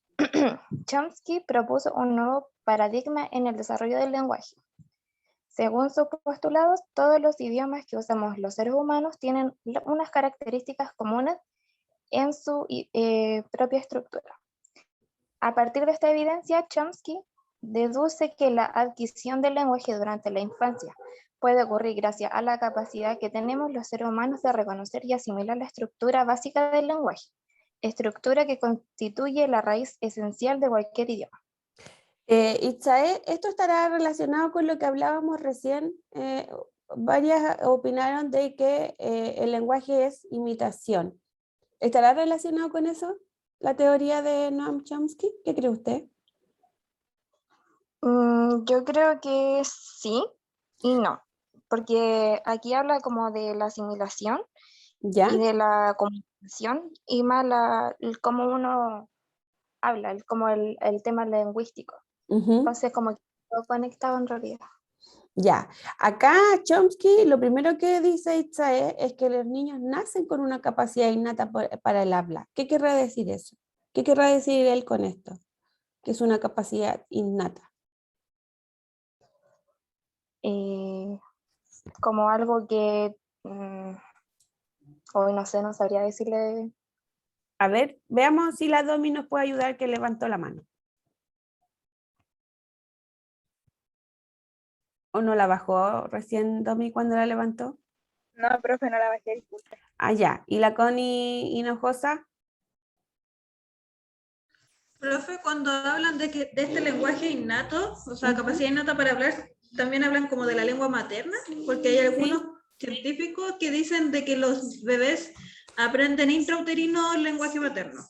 Chomsky propuso un nuevo paradigma en el desarrollo del lenguaje. Según sus postulados, todos los idiomas que usamos los seres humanos tienen unas características comunes en su propia estructura. A partir de esta evidencia, Chomsky deduce que la adquisición del lenguaje durante la infancia puede ocurrir gracias a la capacidad que tenemos los seres humanos de reconocer y asimilar la estructura básica del lenguaje, estructura que constituye la raíz esencial de cualquier idioma. Itzae, ¿esto estará relacionado con lo que hablábamos recién? Varias opinaron de que el lenguaje es imitación. ¿Estará relacionado con eso? ¿La teoría de Noam Chomsky? ¿Qué cree usted? Yo creo que sí y no, porque aquí habla como de la asimilación ¿Ya? y de la comunicación y más cómo uno habla, como el tema lingüístico. Entonces como que todo conectado en realidad. Ya, acá Chomsky lo primero que dice Itzae es que los niños nacen con una capacidad innata para el habla. ¿Qué querrá decir eso? ¿Qué querrá decir él con esto? Que es una capacidad innata. Como algo que hoy no sé, no sabría decirle. A ver, veamos si la Domi nos puede ayudar, que levantó la mano. ¿O no la bajó recién Domi cuando la levantó? No, profe, no la bajé, disculpe. Ah, ya. ¿Y la Connie Hinojosa? Profe, cuando hablan de este lenguaje innato, o sea, capacidad innata para hablar, también hablan como de la lengua materna, porque hay algunos científicos que dicen de que los bebés aprenden intrauterino el lenguaje materno.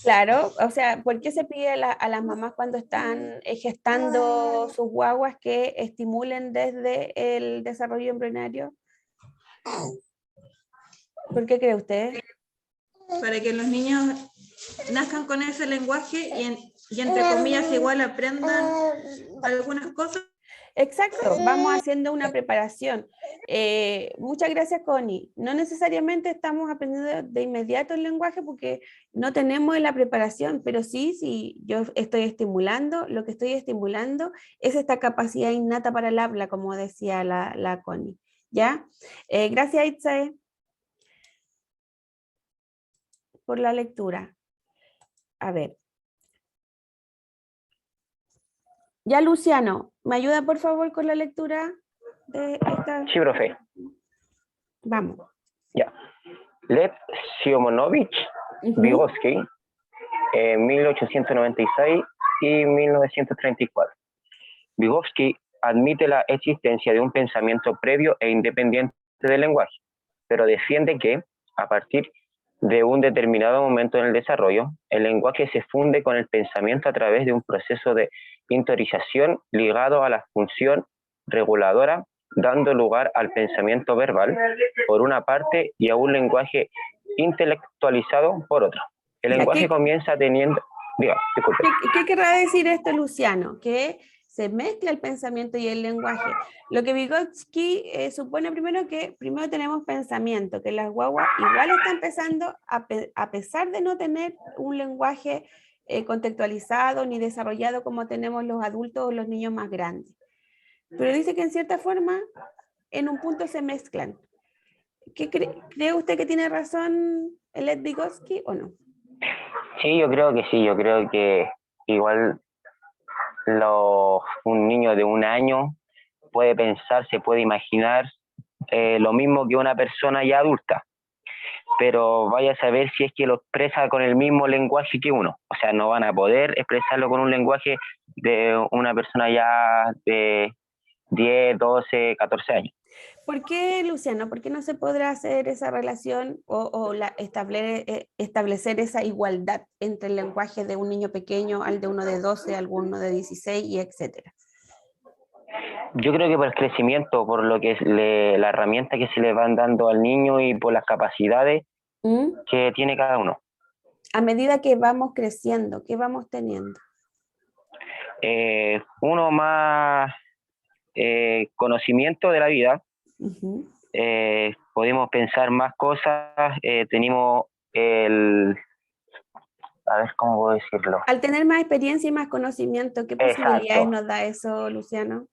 Claro, o sea, ¿por qué se pide a las mamás cuando están gestando sus guaguas que estimulen desde el desarrollo embrionario? ¿Por qué cree usted? Para que los niños nazcan con ese lenguaje y entre comillas igual aprendan algunas cosas. Exacto, vamos haciendo una preparación. Muchas gracias, Connie. No necesariamente estamos aprendiendo de inmediato el lenguaje porque no tenemos la preparación, pero sí, yo estoy estimulando, lo que estoy estimulando es esta capacidad innata para el habla, como decía la Connie. ¿Ya? Gracias, Itzae, por la lectura. A ver. Ya, Luciano, ¿me ayuda por favor con la lectura de esta? Sí, profe. Vamos. Ya. Lev Simonovich Vygotsky, 1896 y 1934. Vygotsky admite la existencia de un pensamiento previo e independiente del lenguaje, pero defiende que, a partir de un determinado momento en el desarrollo, el lenguaje se funde con el pensamiento a través de un proceso de interiorización ligado a la función reguladora, dando lugar al pensamiento verbal, por una parte, y a un lenguaje intelectualizado, por otra. El lenguaje comienza teniendo... Diga, disculpe. ¿Qué querrá decir esto, Luciano? Que se mezcla el pensamiento y el lenguaje. Lo que Vygotsky supone primero que primero tenemos pensamiento, que las guaguas igual están empezando, a pesar de no tener un lenguaje contextualizado ni desarrollado como tenemos los adultos o los niños más grandes. Pero dice que en cierta forma, en un punto se mezclan. ¿Cree usted que tiene razón el Vygotsky o no? Sí, yo creo que sí, yo creo que igual un niño de 1 año puede pensar, se puede imaginar lo mismo que una persona ya adulta, pero vaya a saber si es que lo expresa con el mismo lenguaje que uno, o sea, no van a poder expresarlo con un lenguaje de una persona ya de 10, 12, 14 años. ¿Por qué, Luciano? ¿Por qué no se podrá hacer esa relación o establecer esa igualdad entre el lenguaje de un niño pequeño al de uno de 12, alguno de 16 y etcétera? Yo creo que por el crecimiento, por lo que es la herramienta que se le van dando al niño y por las capacidades que tiene cada uno. A medida que vamos creciendo, ¿qué vamos teniendo? Uno más conocimiento de la vida, podemos pensar más cosas, tenemos a ver cómo puedo decirlo. Al tener más experiencia y más conocimiento, ¿qué posibilidades nos da eso, Luciano?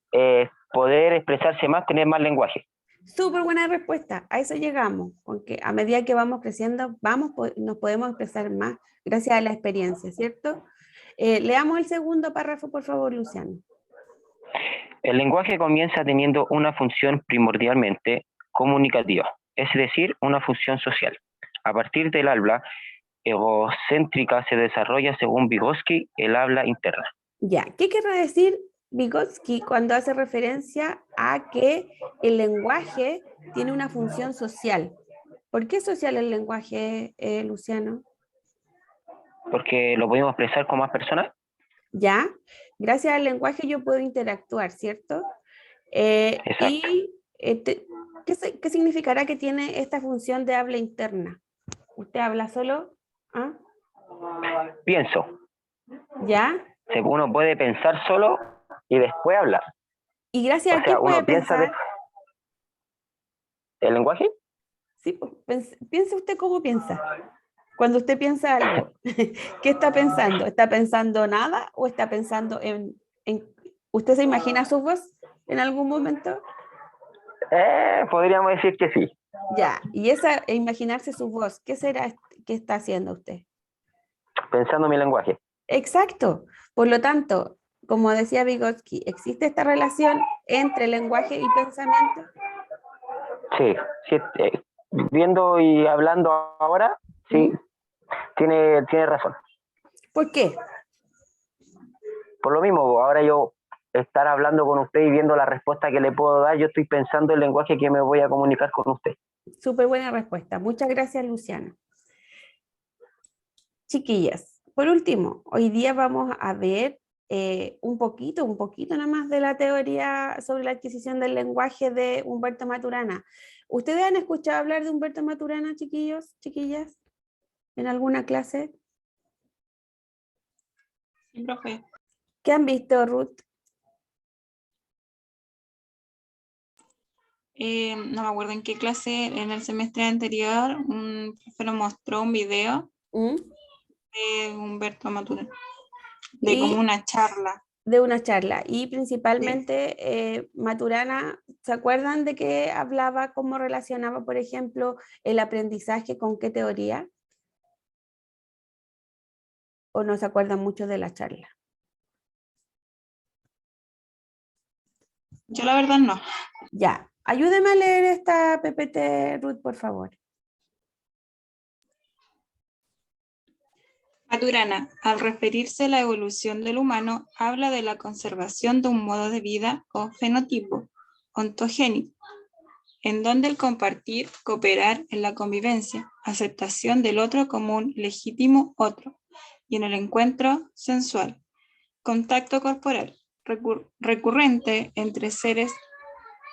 Poder expresarse más, tener más lenguaje. Súper buena respuesta, a eso llegamos, porque a medida que vamos creciendo, nos podemos expresar más gracias a la experiencia, ¿cierto? Leamos el segundo párrafo, por favor, Luciano. El lenguaje comienza teniendo una función primordialmente comunicativa, es decir, una función social. A partir del habla egocéntrica se desarrolla, según Vygotsky, el habla interna. Ya, ¿qué quiere decir Vygotsky cuando hace referencia a que el lenguaje tiene una función social? ¿Por qué social el lenguaje, Luciano? Porque lo podemos expresar con más personas. Ya, gracias al lenguaje yo puedo interactuar, ¿cierto? ¿Qué significará que tiene esta función de habla interna? ¿Usted habla solo? ¿Ah? Pienso. ¿Ya? Uno puede pensar solo y después hablar. ¿Y gracias a qué puede pensar? ¿El lenguaje? Sí, piense usted cómo piensa. Cuando usted piensa algo, ¿qué está pensando? ¿Está pensando nada o está pensando en... ¿Usted se imagina su voz en algún momento? Podríamos decir que sí. Ya, y imaginarse su voz, ¿qué será que está haciendo usted? Pensando mi lenguaje. Exacto. Por lo tanto, como decía Vygotsky, ¿existe esta relación entre lenguaje y pensamiento? Sí, viendo y hablando ahora, sí, tiene razón. ¿Por qué? Por lo mismo, ahora yo estar hablando con usted y viendo la respuesta que le puedo dar, yo estoy pensando el lenguaje que me voy a comunicar con usted. Súper buena respuesta. Muchas gracias, Luciano. Chiquillas, por último, hoy día vamos a ver un poquito nada más de la teoría sobre la adquisición del lenguaje de Humberto Maturana. ¿Ustedes han escuchado hablar de Humberto Maturana, chiquillos, chiquillas? ¿En alguna clase? Sí, profe. ¿Qué han visto, Ruth? No me acuerdo en qué clase, en el semestre anterior, un profe nos mostró un video de Humberto Maturana, como una charla. De una charla, y principalmente Maturana, ¿se acuerdan de que hablaba, cómo relacionaba, por ejemplo, el aprendizaje con qué teoría? ¿O no se acuerdan mucho de la charla? Yo la verdad no. Ya, ayúdeme a leer esta PPT, Ruth, por favor. Maturana, al referirse a la evolución del humano, habla de la conservación de un modo de vida o fenotipo ontogénico, en donde el compartir, cooperar en la convivencia, aceptación del otro como un legítimo otro, y en el encuentro sensual, contacto corporal recurrente entre seres,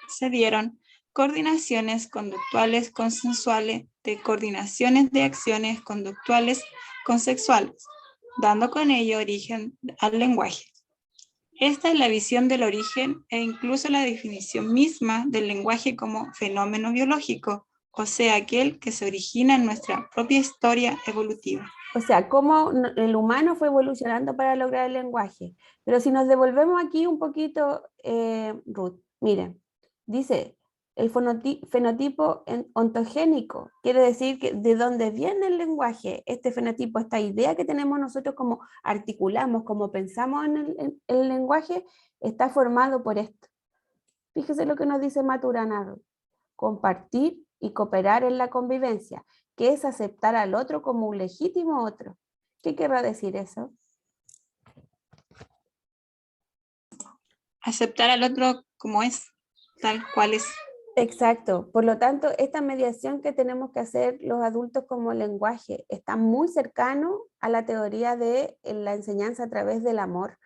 se dieron coordinaciones conductuales consensuales de coordinaciones de acciones conductuales consexuales, dando con ello origen al lenguaje. Esta es la visión del origen e incluso la definición misma del lenguaje como fenómeno biológico, o sea, aquel que se origina en nuestra propia historia evolutiva. O sea, cómo el humano fue evolucionando para lograr el lenguaje. Pero si nos devolvemos aquí un poquito, Ruth, miren, dice, el fenotipo ontogénico, quiere decir que de dónde viene el lenguaje, este fenotipo, esta idea que tenemos nosotros, como articulamos, como pensamos en el lenguaje, está formado por esto. Fíjese lo que nos dice Maturana, compartir y cooperar en la convivencia, que es aceptar al otro como un legítimo otro. ¿Qué querrá decir eso? aceptar al otro como es, tal cual es. Exacto. Por lo tanto, esta mediación que tenemos que hacer los adultos como lenguaje está muy cercano a la teoría de la enseñanza a través del amor,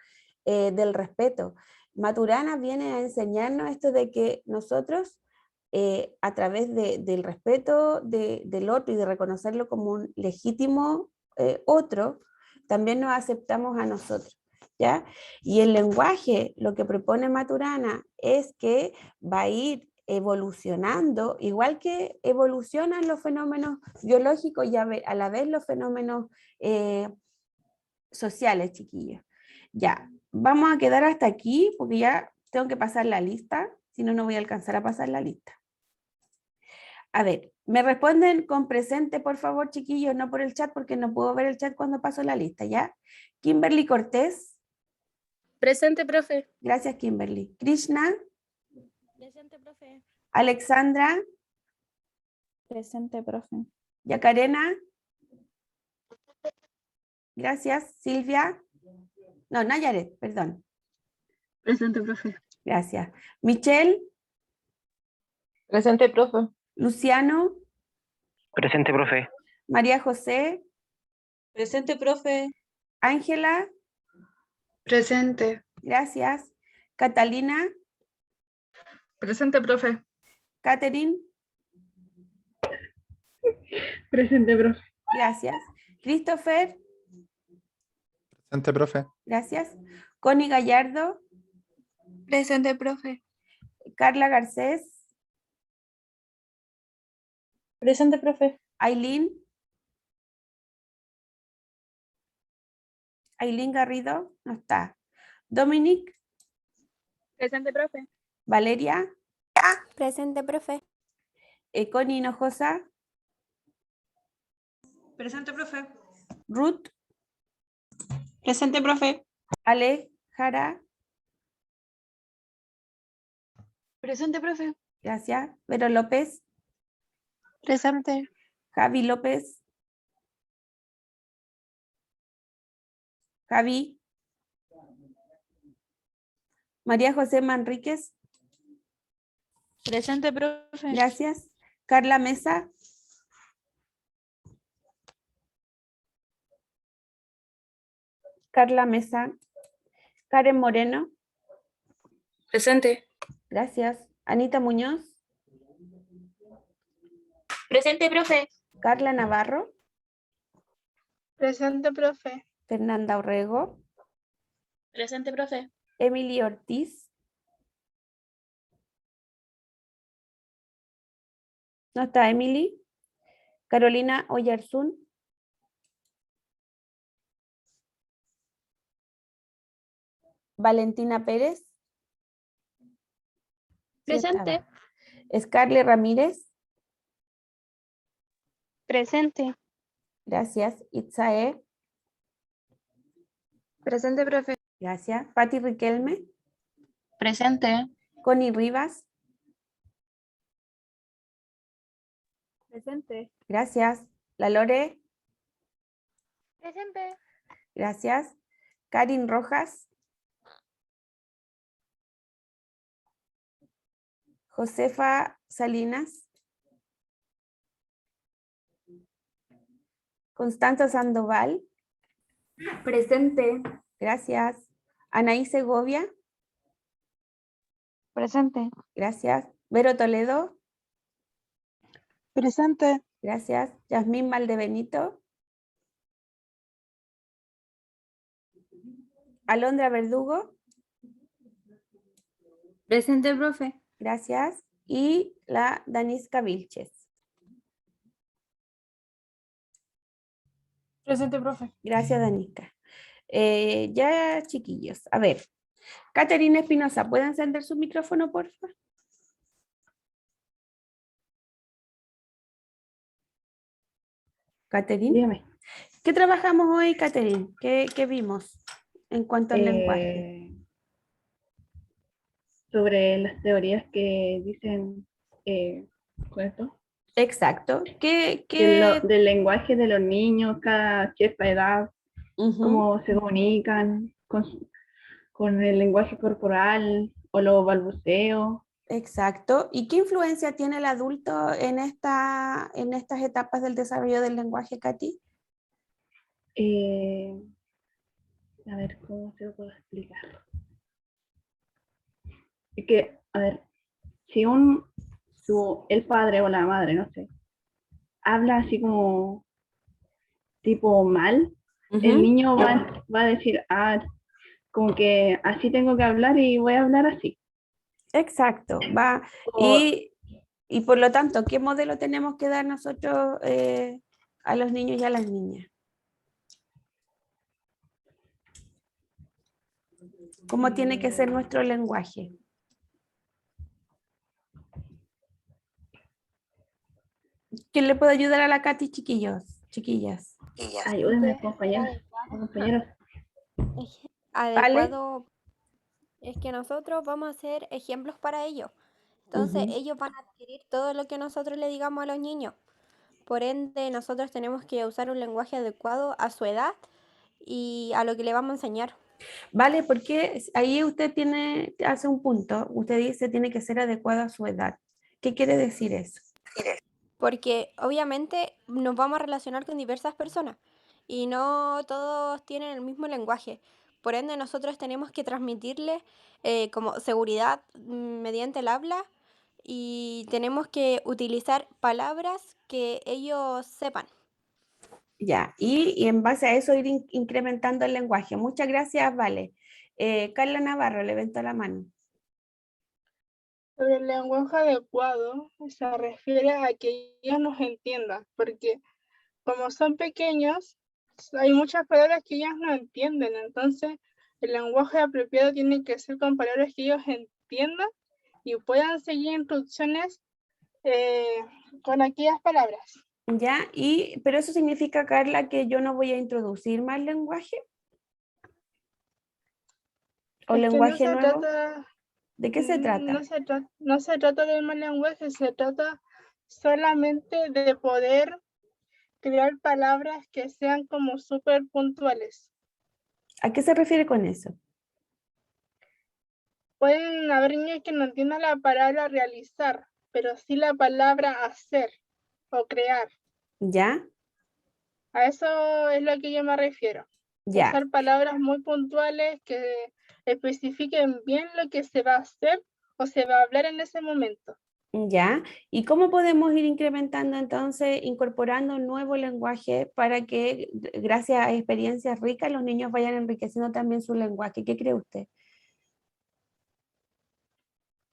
del respeto. Maturana viene a enseñarnos esto de que nosotros, a través del respeto del otro y de reconocerlo como un legítimo otro, también nos aceptamos a nosotros, ¿ya? Y el lenguaje, lo que propone Maturana es que va a ir evolucionando, igual que evolucionan los fenómenos biológicos y a la vez los fenómenos sociales, chiquillos. Ya, vamos a quedar hasta aquí porque ya tengo que pasar la lista, si no, no voy a alcanzar a pasar la lista. A ver, me responden con presente, por favor, chiquillos, no por el chat porque no puedo ver el chat cuando paso la lista, ¿ya? Kimberly Cortés. Presente, profe. Gracias, Kimberly. Krishna. Presente, profe. Alexandra. Presente, profe. Yacarena. Gracias. Silvia. No, Nayaret, perdón. Presente, profe. Gracias. Michelle. Presente, profe. Luciano. Presente, profe. María José. Presente, profe. Ángela. Presente. Gracias. Catalina. Presente, profe. Catherine. Presente, profe. Gracias. Christopher. Presente, profe. Gracias. Connie Gallardo. Presente, profe. Carla Garcés. Presente, profe. Aileen. Aileen Garrido. No está. Dominic. Presente, profe. Valeria. Presente, profe. Connie Hinojosa. Presente, profe. Ruth. Presente, profe. Ale Jara. Presente, profe. Gracias. Vero López. Presente. Javi López. Javi. María José Manríquez. Presente, profe. Gracias. Carla Mesa. Carla Mesa. Karen Moreno. Presente. Gracias. Anita Muñoz. Presente, profe. Carla Navarro. Presente, profe. Fernanda Orrego. Presente, profe. Emily Ortiz. ¿No está Emily? Carolina Oyarzún. Valentina Pérez. Presente. Scarlett Ramírez. Presente. Gracias. Itzae. Presente, profe. Gracias. Patti Riquelme. Presente. Connie Rivas. Presente. Gracias. La Lore. Presente. Gracias. Karin Rojas. Josefa Salinas. Constanza Sandoval. Presente. Gracias. Anaí Segovia. Presente. Gracias. Vero Toledo. Presente. Gracias. Yasmín Valdebenito. Alondra Verdugo. Presente, profe. Gracias. Y la Danisca Vilches. Presente, profe. Gracias, Danisca. Ya, chiquillos. A ver. Caterina Espinosa, ¿puede encender su micrófono, por favor? Caterina. Dígame. ¿Qué trabajamos hoy, Caterina? ¿Qué vimos en cuanto al lenguaje? Sobre las teorías que dicen, ¿correcto? Exacto. Del lenguaje de los niños, cada cierta edad, cómo se comunican con con el lenguaje corporal o los balbuceos. Exacto. ¿Y qué influencia tiene el adulto en estas etapas del desarrollo del lenguaje, Katy? A ver, ¿cómo se lo puedo explicar? Es que, a ver, si el padre o la madre, no sé, habla así como tipo mal, el niño va a decir, como que así tengo que hablar y voy a hablar así. Exacto, va. Y por lo tanto, ¿qué modelo tenemos que dar nosotros a los niños y a las niñas? ¿Cómo tiene que ser nuestro lenguaje? ¿Quién le puede ayudar a la Katy, chiquillas? Ayúdenme, compañeros. Adecuado es que nosotros vamos a hacer ejemplos para ellos. Entonces, ellos van a adquirir todo lo que nosotros le digamos a los niños. Por ende, nosotros tenemos que usar un lenguaje adecuado a su edad y a lo que le vamos a enseñar. Vale, porque ahí usted hace un punto. Usted dice tiene que ser adecuado a su edad. ¿Qué quiere decir eso? Porque obviamente nos vamos a relacionar con diversas personas y no todos tienen el mismo lenguaje. Por ende, nosotros tenemos que transmitirles como seguridad mediante el habla y tenemos que utilizar palabras que ellos sepan. Ya, y en base a eso ir incrementando el lenguaje. Muchas gracias, Vale. Carla Navarro, levantó la mano. Sobre el lenguaje adecuado se refiere a que ellos nos entiendan, porque como son pequeños, hay muchas palabras que ellos no entienden, entonces el lenguaje apropiado tiene que ser con palabras que ellos entiendan y puedan seguir instrucciones con aquellas palabras. Ya, pero eso significa, Carla, que yo no voy a introducir más lenguaje. ¿O lenguaje nuevo? ¿De qué se trata? No se trata de más lenguaje, se trata solamente de poder crear palabras que sean como súper puntuales. ¿A qué se refiere con eso? Pueden haber niños que no entiendan la palabra realizar, pero sí la palabra hacer o crear. ¿Ya? A eso es lo que yo me refiero. Ya. Usar palabras muy puntuales que especifiquen bien lo que se va a hacer o se va a hablar en ese momento. Ya, ¿y cómo podemos ir incrementando entonces, incorporando un nuevo lenguaje para que gracias a experiencias ricas los niños vayan enriqueciendo también su lenguaje? ¿Qué cree usted?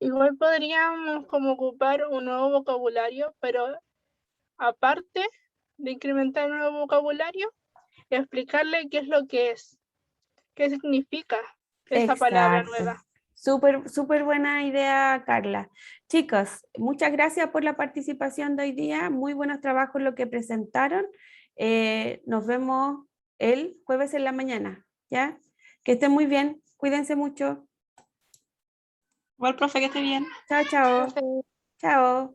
Igual podríamos como ocupar un nuevo vocabulario, pero aparte de incrementar un nuevo vocabulario, explicarle qué es lo que es, qué significa esa palabra nueva. Súper buena idea, Carla. Chicos, muchas gracias por la participación de hoy día. Muy buenos trabajos lo que presentaron. Nos vemos el jueves en la mañana, ¿ya? Que estén muy bien. Cuídense mucho. Igual, profe, que esté bien. Chao, chao. Chao.